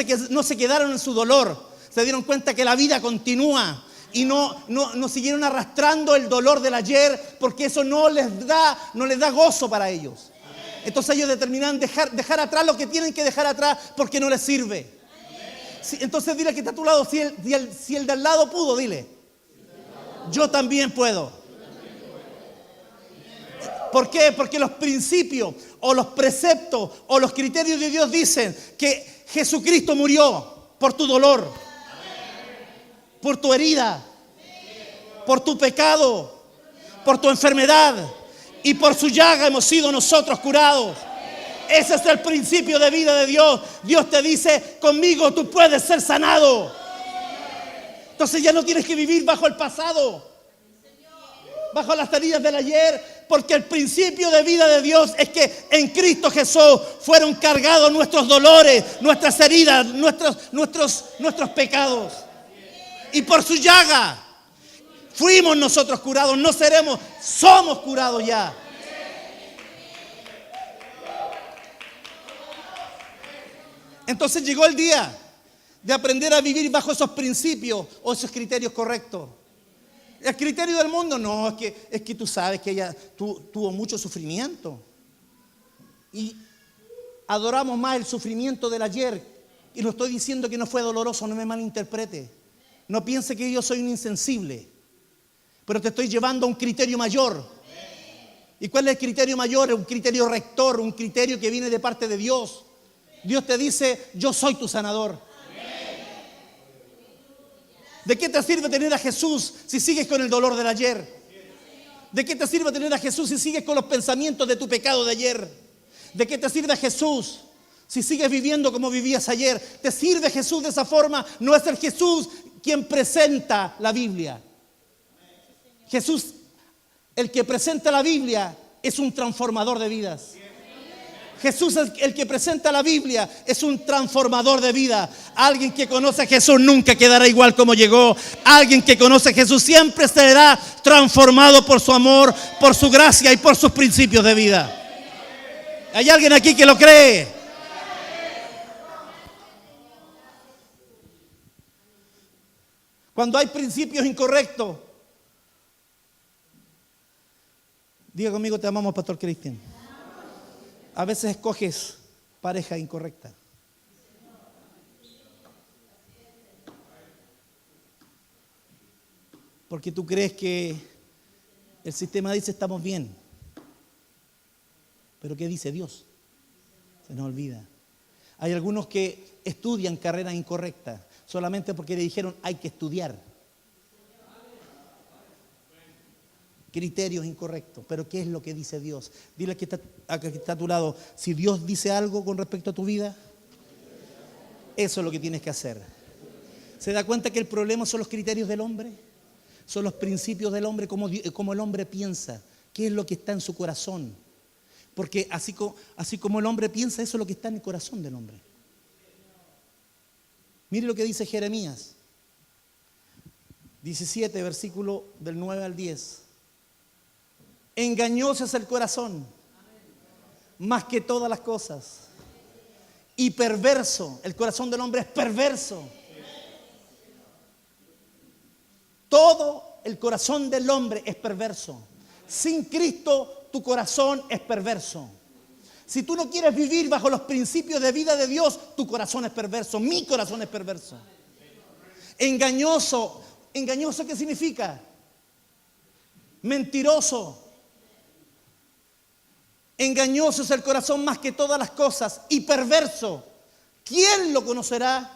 se quedaron en su dolor, se dieron cuenta que la vida continúa y no siguieron arrastrando el dolor del ayer, porque eso no les da gozo para ellos. Entonces ellos determinan dejar atrás lo que tienen que dejar atrás porque no les sirve. Entonces dile que está a tu lado, si el de al lado pudo, dile, yo también puedo. ¿Por qué? Porque los principios o los preceptos o los criterios de Dios dicen que Jesucristo murió por tu dolor, por tu herida, por tu pecado, por tu enfermedad, y por su llaga hemos sido nosotros curados. Ese es el principio de vida de Dios. Dios te dice, conmigo tú puedes ser sanado. Entonces ya no tienes que vivir bajo el pasado, bajo las heridas del ayer, porque el principio de vida de Dios es que en Cristo Jesús fueron cargados nuestros dolores, nuestras heridas, nuestros pecados. Y por su llaga fuimos nosotros curados, no seremos, somos curados ya. Entonces llegó el día de aprender a vivir bajo esos principios o esos criterios correctos. El criterio del mundo, no, es que tú sabes que ella tuvo mucho sufrimiento. Y adoramos más el sufrimiento del ayer. Y no estoy diciendo que no fue doloroso, no me malinterprete. No piense que yo soy un insensible. Pero te estoy llevando a un criterio mayor. ¿Y cuál es el criterio mayor? Es un criterio rector, un criterio que viene de parte de Dios. Dios te dice, yo soy tu sanador. ¿De qué te sirve tener a Jesús si sigues con el dolor del ayer? ¿De qué te sirve tener a Jesús si sigues con los pensamientos de tu pecado de ayer? ¿De qué te sirve Jesús si sigues viviendo como vivías ayer? ¿Te sirve Jesús de esa forma? No es el Jesús quien presenta la Biblia. Jesús, el que presenta la Biblia, es un transformador de vidas. Jesús, el que presenta la Biblia, es un transformador de vida. Alguien que conoce a Jesús nunca quedará igual como llegó. Alguien que conoce a Jesús siempre será transformado por su amor, por su gracia y por sus principios de vida. ¿Hay alguien aquí que lo cree? Cuando hay principios incorrectos, diga conmigo, te amamos, Pastor Cristian. A veces escoges pareja incorrecta. Porque tú crees que el sistema dice estamos bien. Pero ¿qué dice Dios? Se nos olvida. Hay algunos que estudian carreras incorrectas solamente porque le dijeron hay que estudiar. Criterios incorrectos. Pero ¿qué es lo que dice Dios? Dile que está a tu lado, si Dios dice algo con respecto a tu vida, eso es lo que tienes que hacer. ¿Se da cuenta que el problema son los criterios del hombre? Son los principios del hombre, como el hombre piensa, qué es lo que está en su corazón. Porque así como el hombre piensa, eso es lo que está en el corazón del hombre. Mire lo que dice Jeremías 17, versículo del 9 al 10. Engañoso es el corazón, más que todas las cosas. Y perverso, el corazón del hombre es perverso. Todo el corazón del hombre es perverso. Sin Cristo, tu corazón es perverso. Si tú no quieres vivir bajo los principios de vida de Dios, tu corazón es perverso. Mi corazón es perverso. Engañoso. ¿Engañoso qué significa? Mentiroso. Engañoso es el corazón más que todas las cosas y perverso. ¿Quién lo conocerá?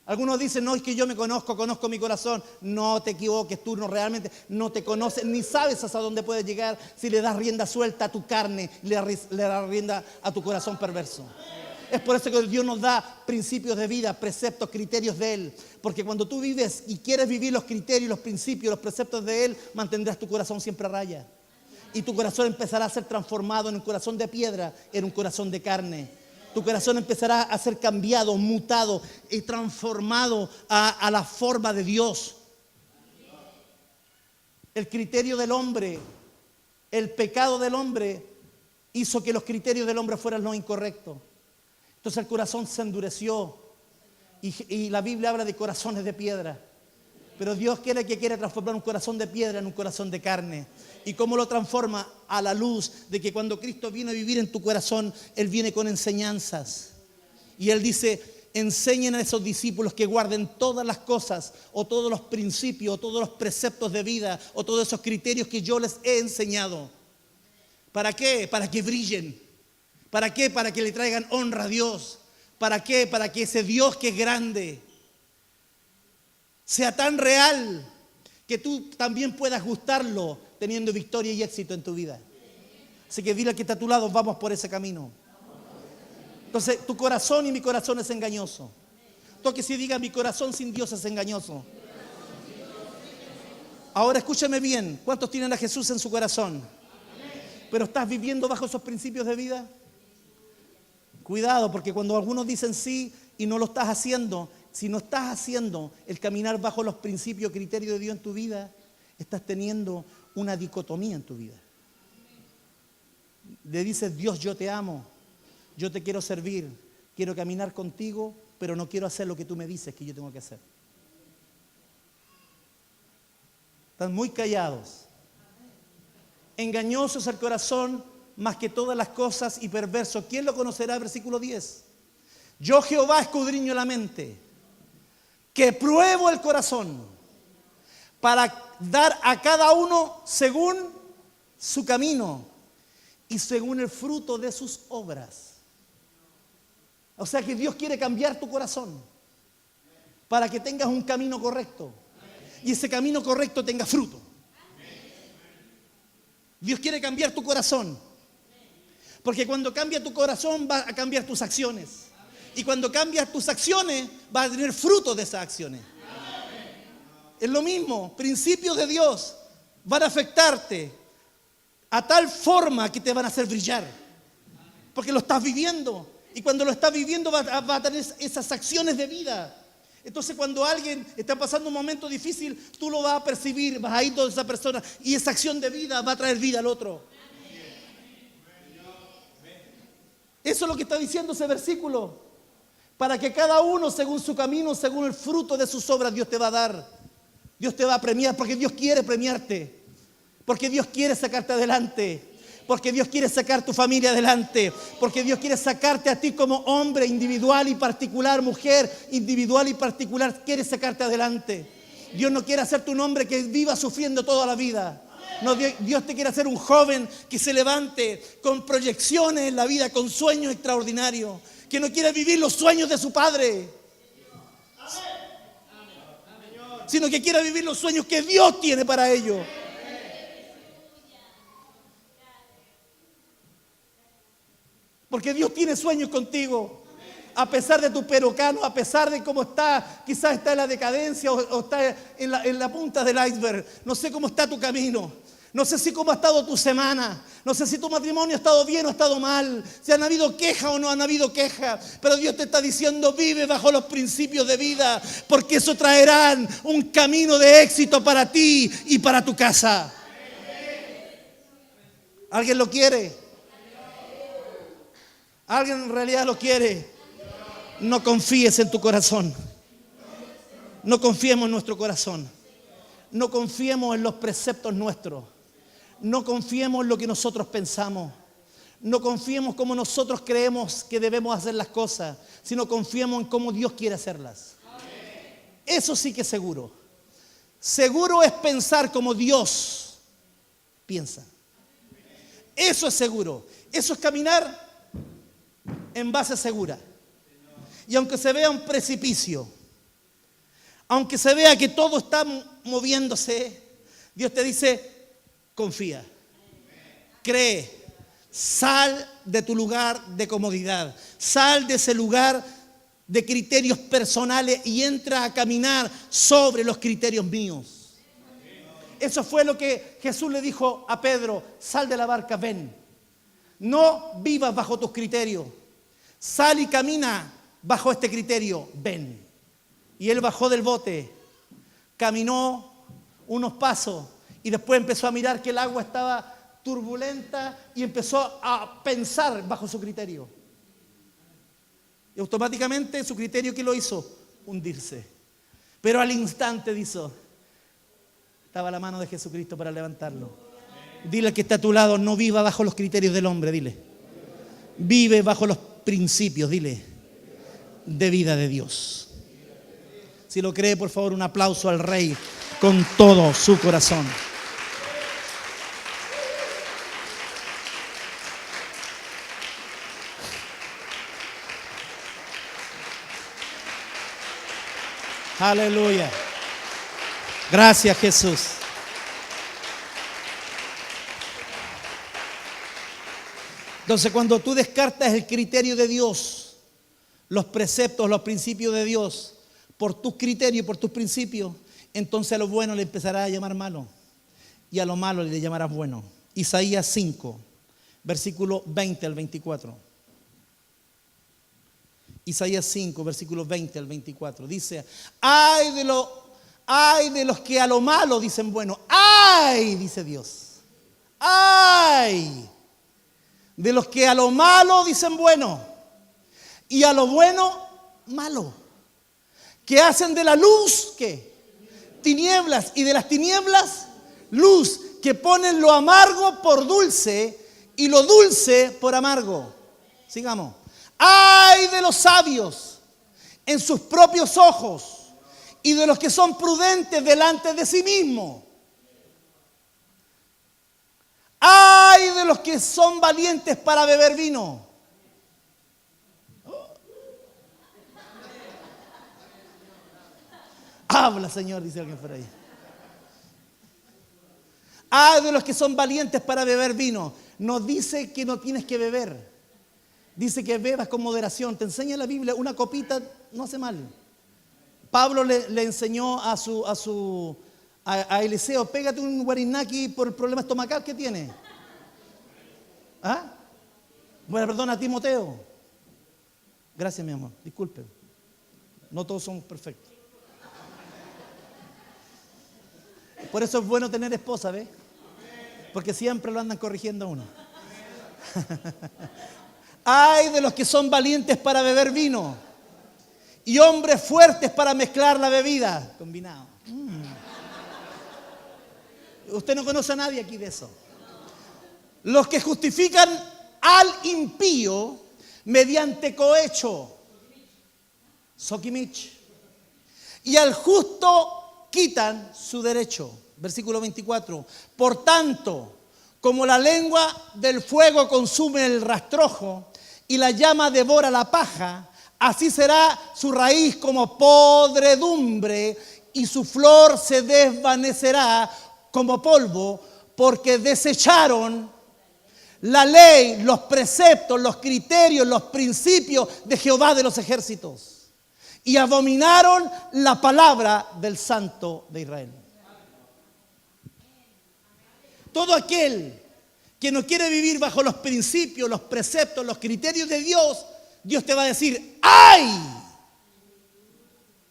Algunos dicen, no, es que yo me conozco mi corazón. No te equivoques, tú realmente no te conoces, ni sabes hasta dónde puedes llegar si le das rienda suelta a tu carne, le das rienda a tu corazón perverso. Es por eso que Dios nos da principios de vida, preceptos, criterios de Él. Porque cuando tú vives y quieres vivir los criterios, los principios, los preceptos de Él, mantendrás tu corazón siempre a raya. Y tu corazón empezará a ser transformado en un corazón de piedra, en un corazón de carne. Tu corazón empezará a ser cambiado, mutado y transformado a la forma de Dios. El criterio del hombre, el pecado del hombre hizo que los criterios del hombre fueran los incorrectos. Entonces el corazón se endureció y la Biblia habla de corazones de piedra. Pero Dios quiere transformar un corazón de piedra en un corazón de carne. ¿Y cómo lo transforma? A la luz de que cuando Cristo viene a vivir en tu corazón, Él viene con enseñanzas. Y Él dice, enseñen a esos discípulos que guarden todas las cosas, o todos los principios, o todos los preceptos de vida, o todos esos criterios que yo les he enseñado. ¿Para qué? Para que brillen. ¿Para qué? Para que le traigan honra a Dios. ¿Para qué? Para que ese Dios que es grande sea tan real que tú también puedas gustarlo teniendo victoria y éxito en tu vida. Así que dile al que está a tu lado, vamos por ese camino. Entonces, tu corazón y mi corazón es engañoso. Toque si diga, mi corazón sin Dios es engañoso. Ahora escúchame bien, ¿cuántos tienen a Jesús en su corazón? ¿Pero estás viviendo bajo esos principios de vida? Cuidado, porque cuando algunos dicen sí y no lo estás haciendo, si no estás haciendo el caminar bajo los principios, criterios de Dios en tu vida, estás teniendo una dicotomía en tu vida. Le dices, Dios, yo te amo, yo te quiero servir, quiero caminar contigo, pero no quiero hacer lo que tú me dices que yo tengo que hacer. Están muy callados. Engañoso es el corazón más que todas las cosas y perverso. ¿Quién lo conocerá? Versículo 10. Yo Jehová escudriño la mente, que pruebo el corazón, para dar a cada uno según su camino y según el fruto de sus obras. O sea que Dios quiere cambiar tu corazón para que tengas un camino correcto y ese camino correcto tenga fruto. Dios quiere cambiar tu corazón, porque cuando cambia tu corazón va a cambiar tus acciones, y cuando cambias tus acciones vas a tener fruto de esas acciones. Es lo mismo, principios de Dios van a afectarte a tal forma que te van a hacer brillar, porque lo estás viviendo, y cuando lo estás viviendo va a tener esas acciones de vida. Entonces cuando alguien está pasando un momento difícil, tú lo vas a percibir, vas a ir toda esa persona y esa acción de vida va a traer vida al otro. Eso es lo que está diciendo ese versículo. Para que cada uno según su camino, según el fruto de sus obras, Dios te va a dar. Dios te va a premiar porque Dios quiere premiarte. Porque Dios quiere sacarte adelante. Porque Dios quiere sacar tu familia adelante. Porque Dios quiere sacarte a ti como hombre individual y particular, mujer individual y particular. Quiere sacarte adelante. Dios no quiere hacerte un hombre que viva sufriendo toda la vida. No, Dios te quiere hacer un joven que se levante con proyecciones en la vida, con sueños extraordinarios. Que no quiere vivir los sueños de su padre, sino que quiere vivir los sueños que Dios tiene para ellos. Porque Dios tiene sueños contigo. A pesar de tu perocano, a pesar de cómo está, quizás está en la decadencia o está en la punta del iceberg. No sé cómo está tu camino. No sé si cómo ha estado tu semana. No sé si tu matrimonio ha estado bien o ha estado mal. Si han habido queja o no han habido queja. Pero Dios te está diciendo, vive bajo los principios de vida. Porque eso traerán un camino de éxito para ti y para tu casa. ¿Alguien lo quiere? ¿Alguien en realidad lo quiere? No confíes en tu corazón. No confiemos en nuestro corazón. No confiemos en los preceptos nuestros. No confiemos en lo que nosotros pensamos. No confiemos como nosotros creemos que debemos hacer las cosas, sino confiemos en cómo Dios quiere hacerlas. Eso sí que es seguro. Seguro es pensar como Dios piensa. Eso es seguro. Eso es caminar en base segura. Y aunque se vea un precipicio, aunque se vea que todo está moviéndose, Dios te dice, confía, cree, sal de tu lugar de comodidad, sal de ese lugar de criterios personales y entra a caminar sobre los criterios míos. Eso fue lo que Jesús le dijo a Pedro, sal de la barca, ven. No vivas bajo tus criterios, sal y camina bajo este criterio, ven. Y él bajó del bote, caminó unos pasos y después empezó a mirar que el agua estaba turbulenta y empezó a pensar bajo su criterio. Y automáticamente su criterio, ¿qué lo hizo? Hundirse. Pero al instante dijo, estaba la mano de Jesucristo para levantarlo. Dile al que está a tu lado, no viva bajo los criterios del hombre, dile. Vive bajo los principios, dile, de vida de Dios. Si lo cree, por favor, un aplauso al Rey con todo su corazón. Aleluya. Gracias, Jesús. Entonces, cuando tú descartas el criterio de Dios, los preceptos, los principios de Dios, por tus criterios y por tus principios, entonces a lo bueno le empezarás a llamar malo y a lo malo le llamarás bueno. Isaías 5, versículo 20 al 24. Isaías 5, versículo 20 al 24. Dice, ay de los que a lo malo dicen bueno. Ay, dice Dios. Ay de los que a lo malo dicen bueno y a lo bueno malo. Que hacen de la luz, ¿qué? Tinieblas, y de las tinieblas luz. Que ponen lo amargo por dulce y lo dulce por amargo. Sigamos. Ay de los sabios en sus propios ojos y de los que son prudentes delante de sí mismos. Ay de los que son valientes para beber vino. Habla, Señor, dice alguien por ahí. Ay de los que son valientes para beber vino. No dice que no tienes que beber. Dice que bebas con moderación. Te enseña la Biblia, una copita no hace mal. Pablo le enseñó a Eliseo, pégate un guarinaki por el problema estomacal que tiene. ¿Ah? Bueno, perdona a Timoteo. Gracias, mi amor. Disculpe. No todos somos perfectos. Por eso es bueno tener esposa, ¿ves? Porque siempre lo andan corrigiendo a uno. Ay de los que son valientes para beber vino y hombres fuertes para mezclar la bebida. Combinado. Usted no conoce a nadie aquí de eso. Los que justifican al impío mediante cohecho. Sokimich. Y al justo quitan su derecho. Versículo 24. Por tanto, como la lengua del fuego consume el rastrojo y la llama devora la paja, así será su raíz como podredumbre y su flor se desvanecerá como polvo, porque desecharon la ley, los preceptos, los criterios, los principios de Jehová de los ejércitos y abominaron la palabra del Santo de Israel. Todo aquel que no quiere vivir bajo los principios, los preceptos, los criterios de Dios, Dios te va a decir, ¡ay!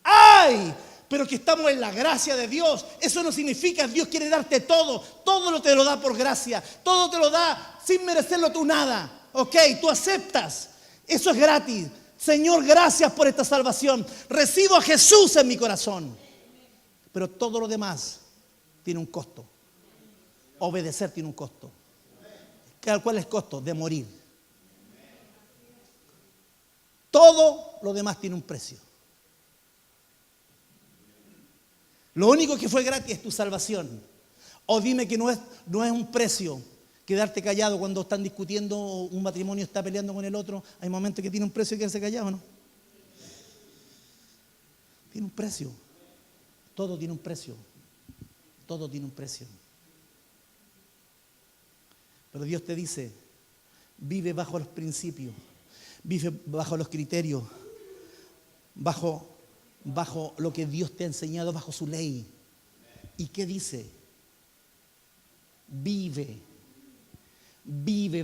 ¡Ay! Pero que estamos en la gracia de Dios. Eso no significa que Dios quiere darte todo. Todo te lo da por gracia. Todo te lo da sin merecerlo tú nada. Ok, tú aceptas. Eso es gratis. Señor, gracias por esta salvación. Recibo a Jesús en mi corazón. Pero todo lo demás tiene un costo. Obedecer tiene un costo. ¿Cuál es el costo? De morir. Todo lo demás tiene un precio. Lo único que fue gratis es tu salvación. O dime que no es un precio quedarte callado cuando están discutiendo o un matrimonio está peleando con el otro. Hay momentos que tiene un precio quedarse callado, ¿no? Tiene un precio. Todo tiene un precio. Todo tiene un precio. Pero Dios te dice, vive bajo los principios, vive bajo los criterios, bajo lo que Dios te ha enseñado, bajo su ley. ¿Y qué dice? Vive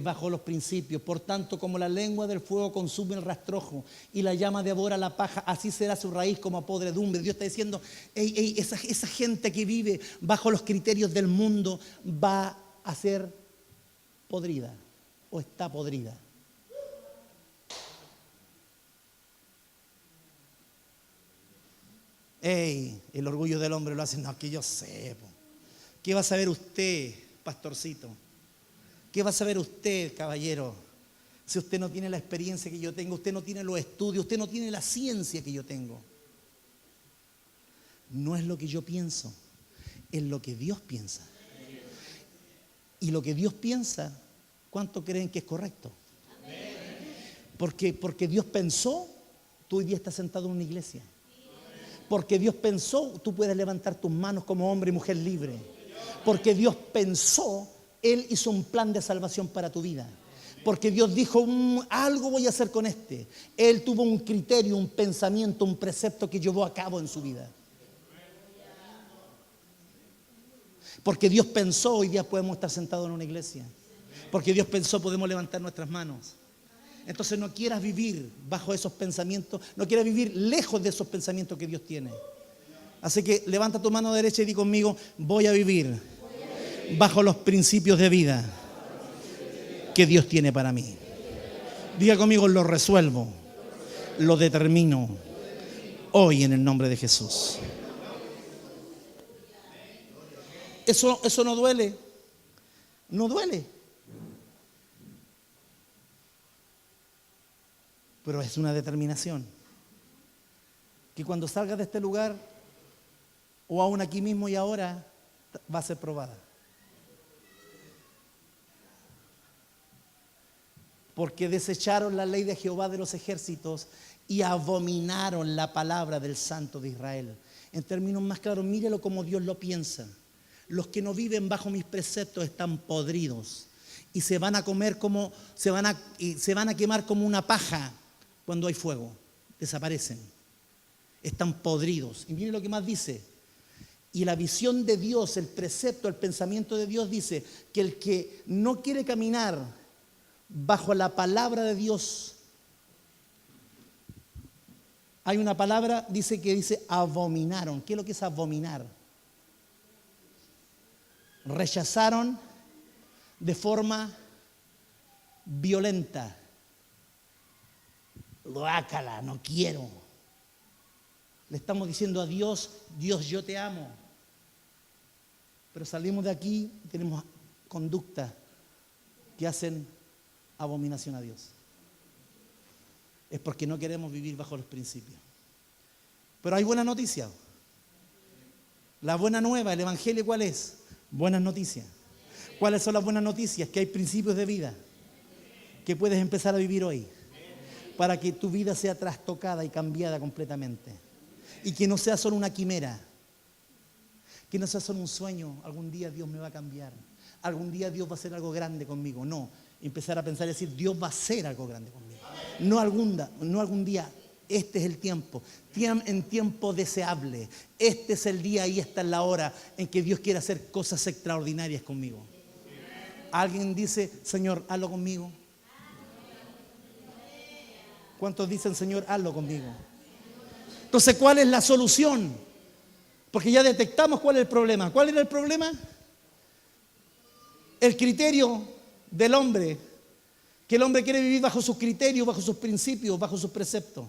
bajo los principios. Por tanto, como la lengua del fuego consume el rastrojo y la llama devora la paja, así será su raíz como podredumbre. Dios está diciendo, esa gente que vive bajo los criterios del mundo va a ser podrida o está podrida. El orgullo del hombre lo hace, no, que yo sé. ¿Qué va a saber usted, pastorcito? ¿Qué va a saber usted, caballero? Si usted no tiene la experiencia que yo tengo, usted no tiene los estudios, usted no tiene la ciencia que yo tengo. No es lo que yo pienso, es lo que Dios piensa. Y lo que Dios piensa, ¿cuánto creen que es correcto? Porque Dios pensó, tú hoy día estás sentado en una iglesia. Porque Dios pensó, tú puedes levantar tus manos como hombre y mujer libre. Porque Dios pensó, Él hizo un plan de salvación para tu vida. Porque Dios dijo, algo voy a hacer con este. Él tuvo un criterio, un pensamiento, un precepto que llevó a cabo en su vida. Porque Dios pensó, hoy día podemos estar sentados en una iglesia. Porque Dios pensó, podemos levantar nuestras manos. Entonces no quieras vivir bajo esos pensamientos, no quieras vivir lejos de esos pensamientos que Dios tiene. Así que levanta tu mano derecha y di conmigo, voy a vivir bajo los principios de vida que Dios tiene para mí. Diga conmigo, lo resuelvo, lo determino hoy en el nombre de Jesús. Eso no duele, no duele. Pero es una determinación. Que cuando salgas de este lugar, o aún aquí mismo y ahora, va a ser probada. Porque desecharon la ley de Jehová de los ejércitos y abominaron la palabra del Santo de Israel. En términos más claros, mírelo como Dios lo piensa. Los que no viven bajo mis preceptos están podridos y se van a comer como se van a quemar como una paja cuando hay fuego. Desaparecen. Están podridos. Y mire lo que más dice. Y la visión de Dios, el precepto, el pensamiento de Dios dice que el que no quiere caminar bajo la palabra de Dios, hay una palabra que dice abominaron. ¿Qué es lo que es abominar? Rechazaron de forma violenta. Guácala, no quiero. Le estamos diciendo a Dios, Dios, yo te amo. Pero salimos de aquí y tenemos conductas que hacen abominación a Dios. Es porque no queremos vivir bajo los principios. Pero hay buena noticia. La buena nueva, el evangelio, ¿cuál es? Buenas noticias. ¿Cuáles son las buenas noticias? Que hay principios de vida que puedes empezar a vivir hoy para que tu vida sea trastocada y cambiada completamente. Y que no sea solo una quimera, que no sea solo un sueño. Algún día Dios me va a cambiar, algún día Dios va a hacer algo grande conmigo. No, empezar a pensar y decir, Dios va a hacer algo grande conmigo. No algún día, este es el tiempo, en tiempo deseable. Este es el día y esta es la hora en que Dios quiere hacer cosas extraordinarias conmigo. Alguien dice, Señor, hazlo conmigo. ¿Cuántos dicen, Señor, hazlo conmigo? Entonces, ¿cuál es la solución? Porque ya detectamos cuál es el problema. ¿Cuál era el problema? El criterio del hombre. Que el hombre quiere vivir bajo sus criterios, bajo sus principios, bajo sus preceptos.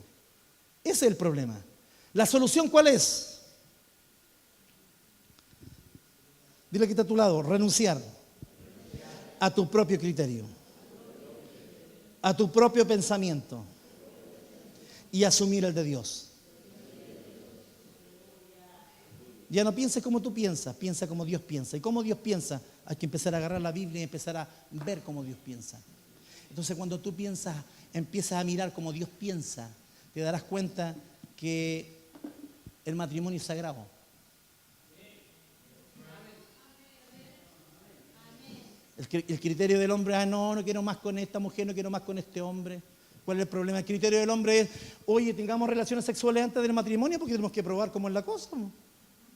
Ese es el problema. ¿La solución cuál es? Dile que está a tu lado, renunciar a tu propio criterio, a tu propio pensamiento y asumir el de Dios. Ya no pienses como tú piensas, piensa como Dios piensa. ¿Y cómo Dios piensa? Hay que empezar a agarrar la Biblia y empezar a ver cómo Dios piensa. Entonces, cuando tú empiezas a mirar como Dios piensa, te darás cuenta que el matrimonio es sagrado. El criterio del hombre, no quiero más con esta mujer, no quiero más con este hombre. ¿Cuál es el problema? El criterio del hombre es, oye, tengamos relaciones sexuales antes del matrimonio porque tenemos que probar cómo es la cosa.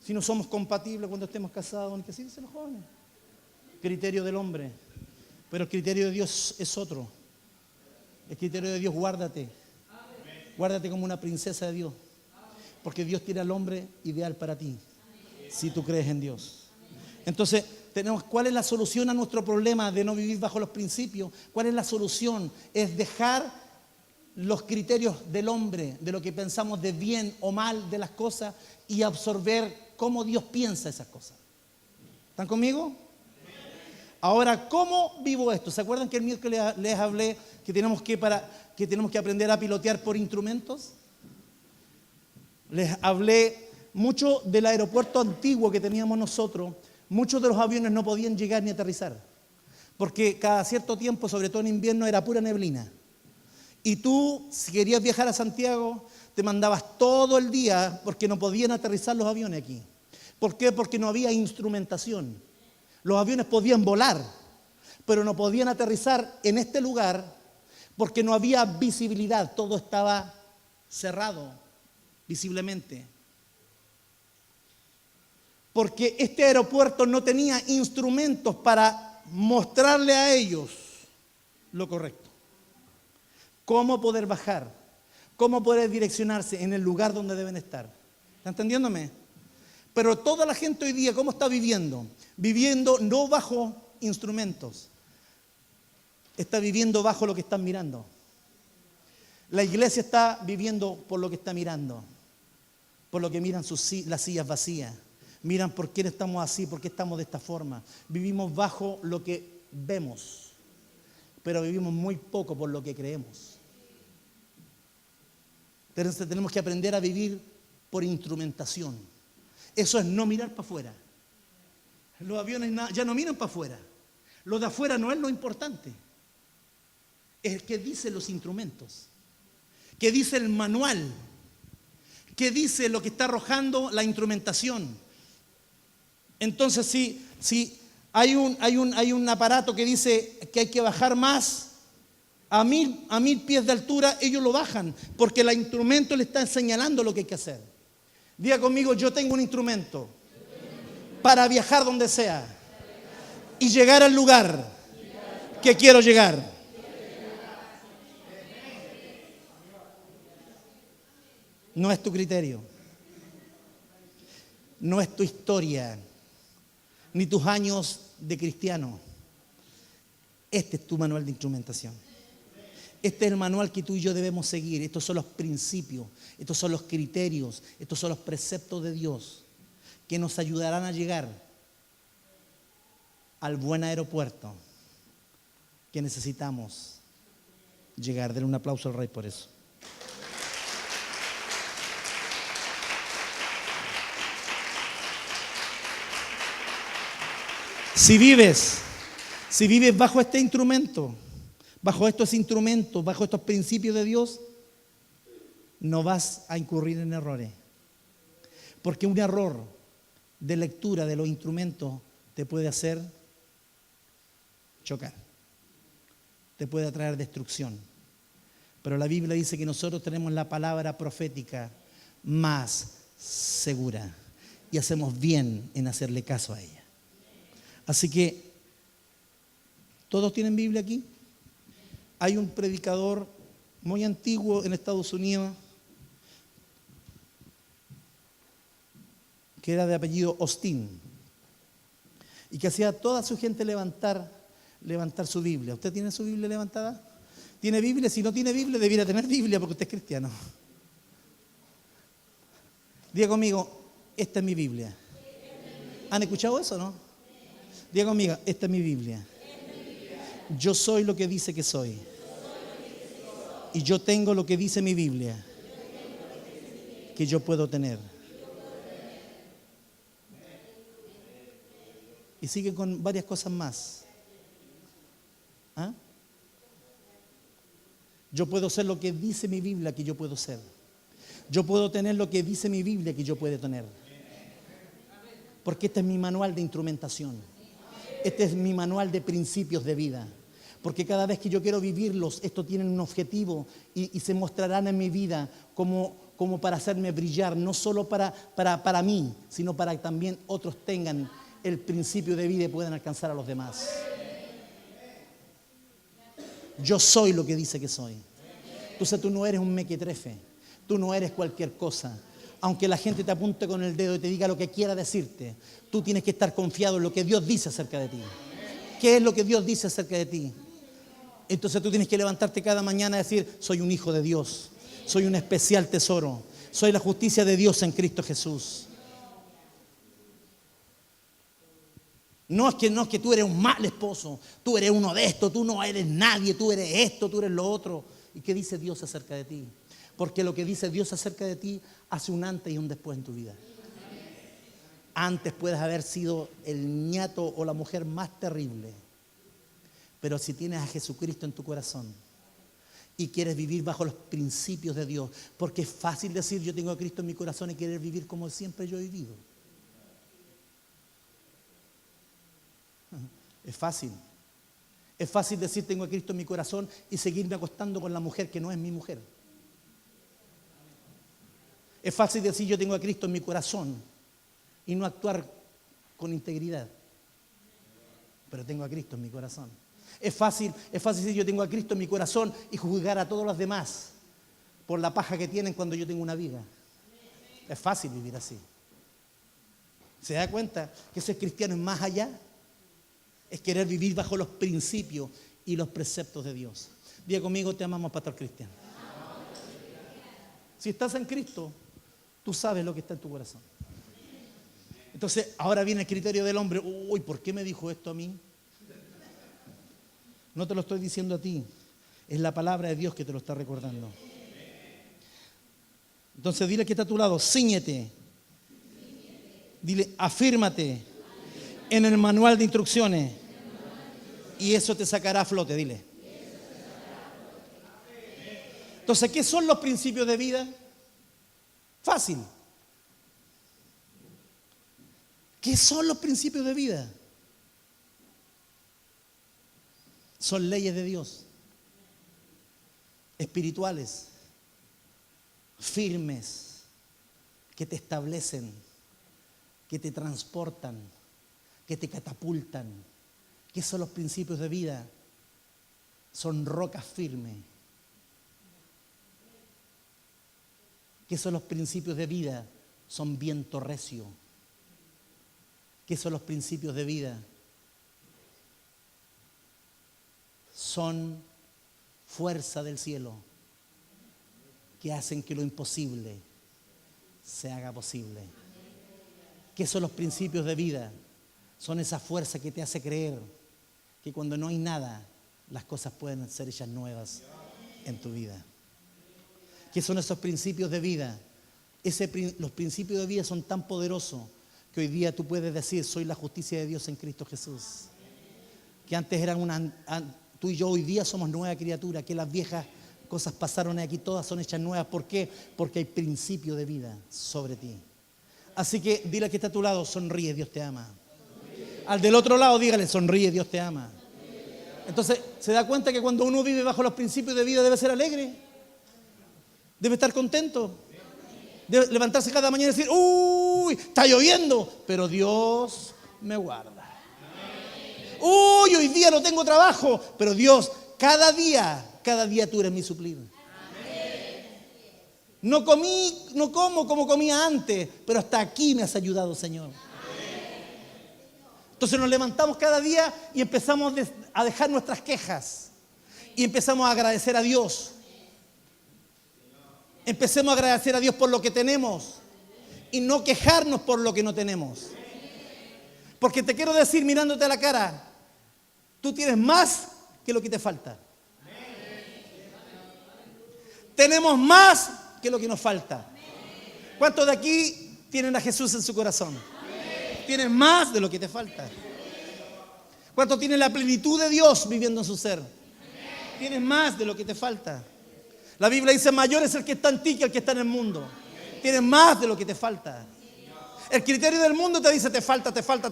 Si no somos compatibles cuando estemos casados, ni que así dicen los jóvenes. Criterio del hombre. Pero el criterio de Dios es otro. El criterio de Dios, guárdate. Guárdate como una princesa de Dios. Porque Dios tiene al hombre ideal para ti. Si tú crees en Dios. Entonces, ¿cuál es la solución a nuestro problema de no vivir bajo los principios? ¿Cuál es la solución? Es dejar los criterios del hombre, de lo que pensamos de bien o mal de las cosas y absorber cómo Dios piensa esas cosas. ¿Están conmigo? Ahora, ¿cómo vivo esto? ¿Se acuerdan que el miércoles les hablé que tenemos que aprender a pilotear por instrumentos? Les hablé mucho del aeropuerto antiguo que teníamos nosotros. Muchos de los aviones no podían llegar ni aterrizar, porque cada cierto tiempo, sobre todo en invierno, era pura neblina. Y tú, si querías viajar a Santiago, te mandabas todo el día porque no podían aterrizar los aviones aquí. ¿Por qué? Porque no había instrumentación. Los aviones podían volar, pero no podían aterrizar en este lugar porque no había visibilidad. Todo estaba cerrado visiblemente. Porque este aeropuerto no tenía instrumentos para mostrarle a ellos lo correcto. Cómo poder bajar, cómo poder direccionarse en el lugar donde deben estar. ¿Está entendiéndome? Pero toda la gente hoy día, ¿cómo está viviendo? Viviendo no bajo instrumentos, está viviendo bajo lo que están mirando. La iglesia está viviendo por lo que está mirando, por lo que miran las sillas vacías. Miran por qué estamos así, por qué estamos de esta forma. Vivimos bajo lo que vemos, pero vivimos muy poco por lo que creemos. Entonces tenemos que aprender a vivir por instrumentación. Eso es no mirar para afuera. Los aviones ya no miran para afuera. Lo de afuera no es lo importante. Es que dicen los instrumentos, que dice el manual, que dice lo que está arrojando la instrumentación. Entonces, si hay un aparato que dice que hay que bajar más a 1000 pies de altura, ellos lo bajan, porque el instrumento le está señalando lo que hay que hacer. Diga conmigo, yo tengo un instrumento para viajar donde sea y llegar al lugar que quiero llegar. No es tu criterio, no es tu historia, ni tus años de cristiano. Este es tu manual de instrumentación. Este es el manual que tú y yo debemos seguir. Estos son los principios, estos son los criterios, estos son los preceptos de Dios que nos ayudarán a llegar al buen aeropuerto que necesitamos llegar. Denle un aplauso al Rey por eso. Si vives bajo este instrumento, bajo estos instrumentos, bajo estos principios de Dios, no vas a incurrir en errores. Porque un error de lectura de los instrumentos te puede hacer chocar, te puede traer destrucción. Pero la Biblia dice que nosotros tenemos la palabra profética más segura y hacemos bien en hacerle caso a ella. Así que, ¿todos tienen Biblia aquí? Hay un predicador muy antiguo en Estados Unidos que era de apellido Austin y que hacía a toda su gente levantar su Biblia. ¿Usted tiene su Biblia levantada? ¿Tiene Biblia? Si no tiene Biblia, debiera tener Biblia porque usted es cristiano. Diga conmigo, esta es mi Biblia. ¿Han escuchado eso, no? Diga conmigo, esta es mi Biblia. Yo soy lo que dice que soy. Y yo tengo lo que dice mi Biblia que yo puedo tener. Y sigue con varias cosas más. ¿Ah? Yo puedo ser lo que dice mi Biblia que yo puedo ser. Yo puedo tener lo que dice mi Biblia que yo puedo tener. Porque este es mi manual de instrumentación. Este es mi manual de principios de vida. Porque cada vez que yo quiero vivirlos, estos tienen un objetivo y se mostrarán en mi vida como para hacerme brillar, no solo para mí, sino para que también otros tengan el principio de vida y puedan alcanzar a los demás. Yo soy lo que dice que soy. Entonces tú no eres un mequetrefe, tú no eres cualquier cosa. Aunque la gente te apunte con el dedo y te diga lo que quiera decirte, tú tienes que estar confiado en lo que Dios dice acerca de ti. ¿Qué es lo que Dios dice acerca de ti? Entonces tú tienes que levantarte cada mañana y decir, soy un hijo de Dios, soy un especial tesoro, soy la justicia de Dios en Cristo Jesús. No es que tú eres un mal esposo, tú eres uno de estos, tú no eres nadie, tú eres esto, tú eres lo otro. ¿Y qué dice Dios acerca de ti? Porque lo que dice Dios acerca de ti hace un antes y un después en tu vida. Antes puedes haber sido el ñato o la mujer más terrible, pero si tienes a Jesucristo en tu corazón y quieres vivir bajo los principios de Dios. Porque es fácil decir yo tengo a Cristo en mi corazón y querer vivir como siempre yo he vivido. Es fácil. Es fácil decir tengo a Cristo en mi corazón y seguirme acostando con la mujer que no es mi mujer. Es fácil decir yo tengo a Cristo en mi corazón y no actuar con integridad. Pero tengo a Cristo en mi corazón. Es fácil decir yo tengo a Cristo en mi corazón y juzgar a todos los demás por la paja que tienen cuando yo tengo una viga. Es fácil vivir así. ¿Se da cuenta que ser cristiano es más allá? Es querer vivir bajo los principios y los preceptos de Dios. Diga conmigo, te amamos, Pastor Cristian. Si estás en Cristo, tú sabes lo que está en tu corazón. Entonces, ahora viene el criterio del hombre. Uy, ¿por qué me dijo esto a mí? No te lo estoy diciendo a ti. Es la palabra de Dios que te lo está recordando. Entonces, dile que está a tu lado, cíñete. Dile, afírmate en el manual de instrucciones. Y eso te sacará a flote, dile. Entonces, ¿qué son los principios de vida? Fácil. ¿Qué son los principios de vida? Son leyes de Dios, espirituales, firmes, que te establecen, que te transportan, que te catapultan. ¿Qué son los principios de vida? Son rocas firmes. ¿Qué son los principios de vida? Son viento recio. ¿Qué son los principios de vida? Son fuerza del cielo que hacen que lo imposible se haga posible. ¿Qué son los principios de vida? Son esa fuerza que te hace creer que cuando no hay nada, las cosas pueden ser hechas nuevas en tu vida. ¿Qué son esos principios de vida? Los principios de vida son tan poderosos que hoy día tú puedes decir, soy la justicia de Dios en Cristo Jesús. Que antes eran tú y yo hoy día somos nueva criatura, que las viejas cosas pasaron aquí, todas son hechas nuevas. ¿Por qué? Porque hay principio de vida sobre ti. Así que dile que está a tu lado, sonríe, Dios te ama. Al del otro lado dígale, sonríe, Dios te ama. Entonces, ¿se da cuenta que cuando uno vive bajo los principios de vida debe ser alegre? Debe estar contento. Debe levantarse cada mañana y decir, uy, está lloviendo, pero Dios me guarda. Uy, hoy día no tengo trabajo, pero Dios, cada día tú eres mi suplido. No como como comía antes, pero hasta aquí me has ayudado, Señor. Entonces nos levantamos cada día y empezamos a dejar nuestras quejas y empezamos a agradecer a Dios. Empecemos a agradecer a Dios por lo que tenemos y no quejarnos por lo que no tenemos. Porque te quiero decir mirándote a la cara, tú tienes más que lo que te falta. Tenemos más que lo que nos falta. ¿Cuántos de aquí tienen a Jesús en su corazón? Tienes más de lo que te falta. ¿Cuántos tienen la plenitud de Dios viviendo en su ser? Tienes más de lo que te falta. La Biblia dice, mayor es el que está en ti que el que está en el mundo. Tienes más de lo que te falta. El criterio del mundo te dice, te falta. Te falta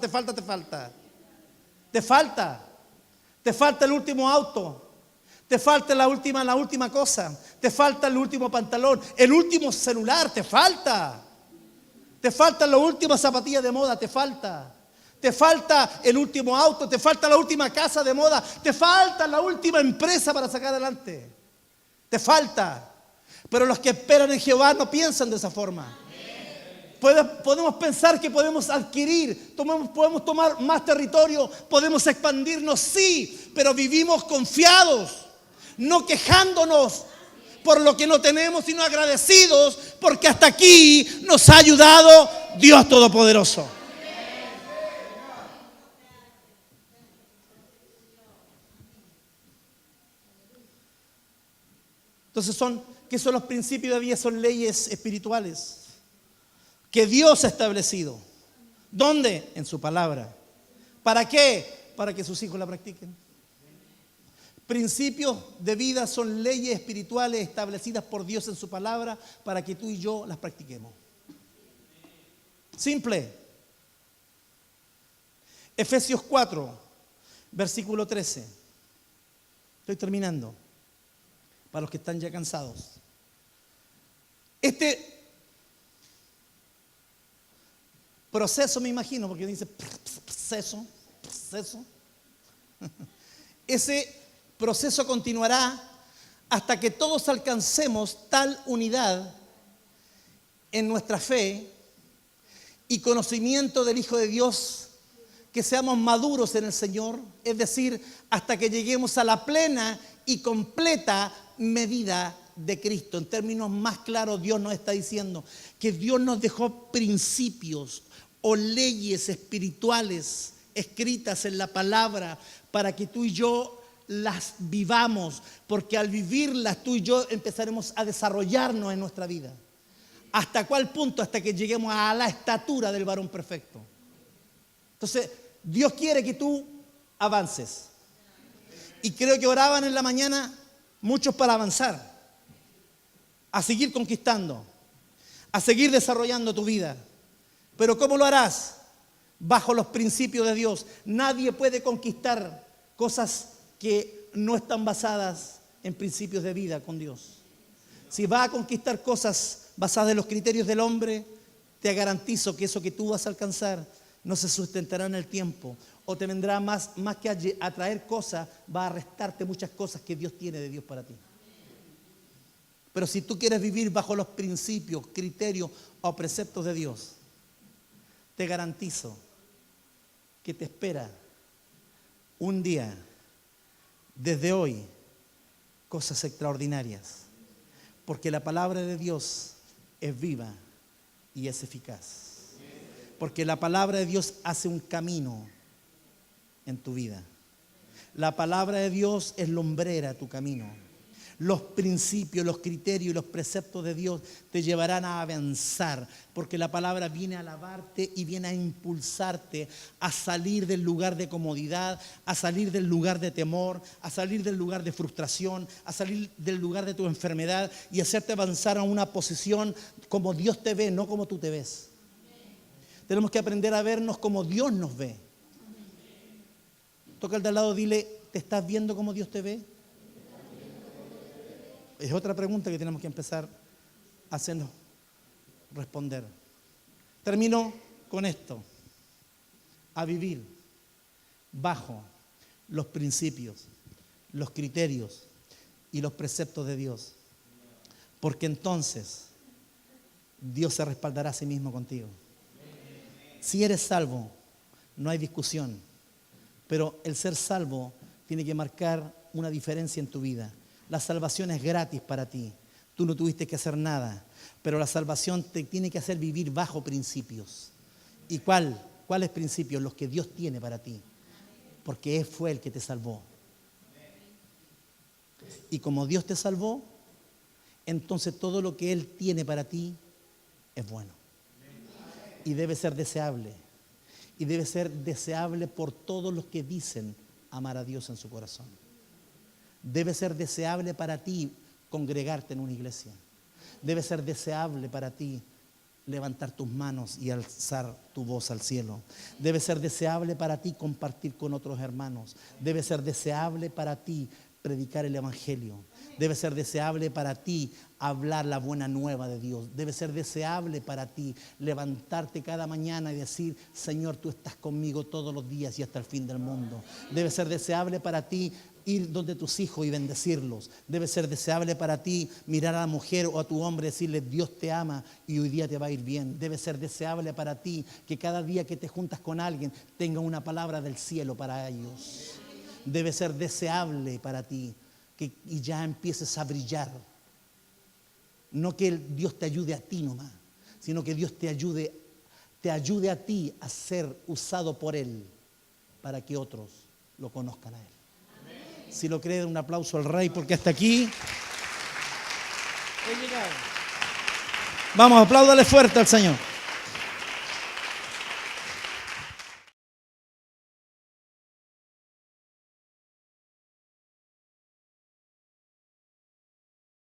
el último auto. Te falta la última cosa. Te falta el último pantalón. El último celular, te falta. Te faltan las últimas zapatillas de moda, te falta. Te falta el último auto, te falta la última casa de moda, te falta la última empresa para sacar adelante. Te falta. Pero los que esperan en Jehová no piensan de esa forma. Podemos pensar que podemos adquirir, podemos tomar más territorio, podemos expandirnos, sí, pero vivimos confiados, no quejándonos por lo que no tenemos, sino agradecidos porque hasta aquí nos ha ayudado Dios Todopoderoso. Entonces, ¿qué son los principios de vida? Son leyes espirituales que Dios ha establecido. ¿Dónde? En su palabra. ¿Para qué? Para que sus hijos la practiquen. Principios de vida son leyes espirituales establecidas por Dios en su palabra para que tú y yo las practiquemos. Simple. Efesios 4, versículo 13. Estoy terminando. Para los que están ya cansados. Este proceso, me imagino, porque dice proceso. Ese proceso continuará hasta que todos alcancemos tal unidad en nuestra fe y conocimiento del Hijo de Dios, que seamos maduros en el Señor, es decir, hasta que lleguemos a la plena y completa medida de Cristo. En términos más claros, Dios nos está diciendo que Dios nos dejó principios o leyes espirituales escritas en la palabra para que tú y yo las vivamos, porque al vivirlas tú y yo empezaremos a desarrollarnos en nuestra vida. ¿Hasta cuál punto? Hasta que lleguemos a la estatura del varón perfecto. Entonces, Dios quiere que tú avances. Y creo que oraban en la mañana muchos para avanzar, a seguir conquistando, a seguir desarrollando tu vida. Pero ¿cómo lo harás? Bajo los principios de Dios. Nadie puede conquistar cosas que no están basadas en principios de vida con Dios. Si vas a conquistar cosas basadas en los criterios del hombre, te garantizo que eso que tú vas a alcanzar no se sustentará en el tiempo, o te vendrá más que a traer cosas, va a restarte muchas cosas que Dios tiene de Dios para ti. Pero si tú quieres vivir bajo los principios, criterios o preceptos de Dios, te garantizo que te espera un día, desde hoy, cosas extraordinarias, porque la palabra de Dios es viva y es eficaz. Porque la palabra de Dios hace un camino en tu vida. La palabra de Dios es lumbrera a tu camino. Los principios, los criterios y los preceptos de Dios te llevarán a avanzar, porque la palabra viene a alabarte y viene a impulsarte a salir del lugar de comodidad, a salir del lugar de temor, a salir del lugar de frustración, a salir del lugar de tu enfermedad y hacerte avanzar a una posición como Dios te ve, no como tú te ves. Tenemos que aprender a vernos como Dios nos ve. Toca al de al lado, dile, ¿te estás viendo como Dios te ve? Es otra pregunta que tenemos que empezar a hacernos responder. Termino con esto. A vivir bajo los principios, los criterios y los preceptos de Dios. Porque entonces Dios se respaldará a sí mismo contigo. Si eres salvo, no hay discusión, pero el ser salvo tiene que marcar una diferencia en tu vida. La salvación es gratis para ti, tú no tuviste que hacer nada, pero la salvación te tiene que hacer vivir bajo principios. ¿Y cuáles principios? Los que Dios tiene para ti, porque Él fue el que te salvó. Y como Dios te salvó, entonces todo lo que Él tiene para ti es bueno. Y debe ser deseable. Y debe ser deseable por todos los que dicen amar a Dios en su corazón. Debe ser deseable para ti congregarte en una iglesia. Debe ser deseable para ti levantar tus manos y alzar tu voz al cielo. Debe ser deseable para ti compartir con otros hermanos. Debe ser deseable para ti predicar el evangelio. Debe ser deseable para ti hablar la buena nueva de Dios. Debe ser deseable para ti levantarte cada mañana y decir, Señor, tú estás conmigo todos los días y hasta el fin del mundo. Debe ser deseable para ti ir donde tus hijos y bendecirlos. Debe ser deseable para ti mirar a la mujer o a tu hombre y decirle, Dios te ama y hoy día te va a ir bien. Debe ser deseable para ti que cada día que te juntas con alguien tenga una palabra del cielo para ellos. Debe ser deseable para ti y ya empieces a brillar. No que Dios te ayude a ti nomás, sino que Dios te ayude a ti a ser usado por Él para que otros lo conozcan a Él. Amén. Si lo creen, un aplauso al Rey, porque hasta aquí he llegado. Vamos, apláudale fuerte al Señor.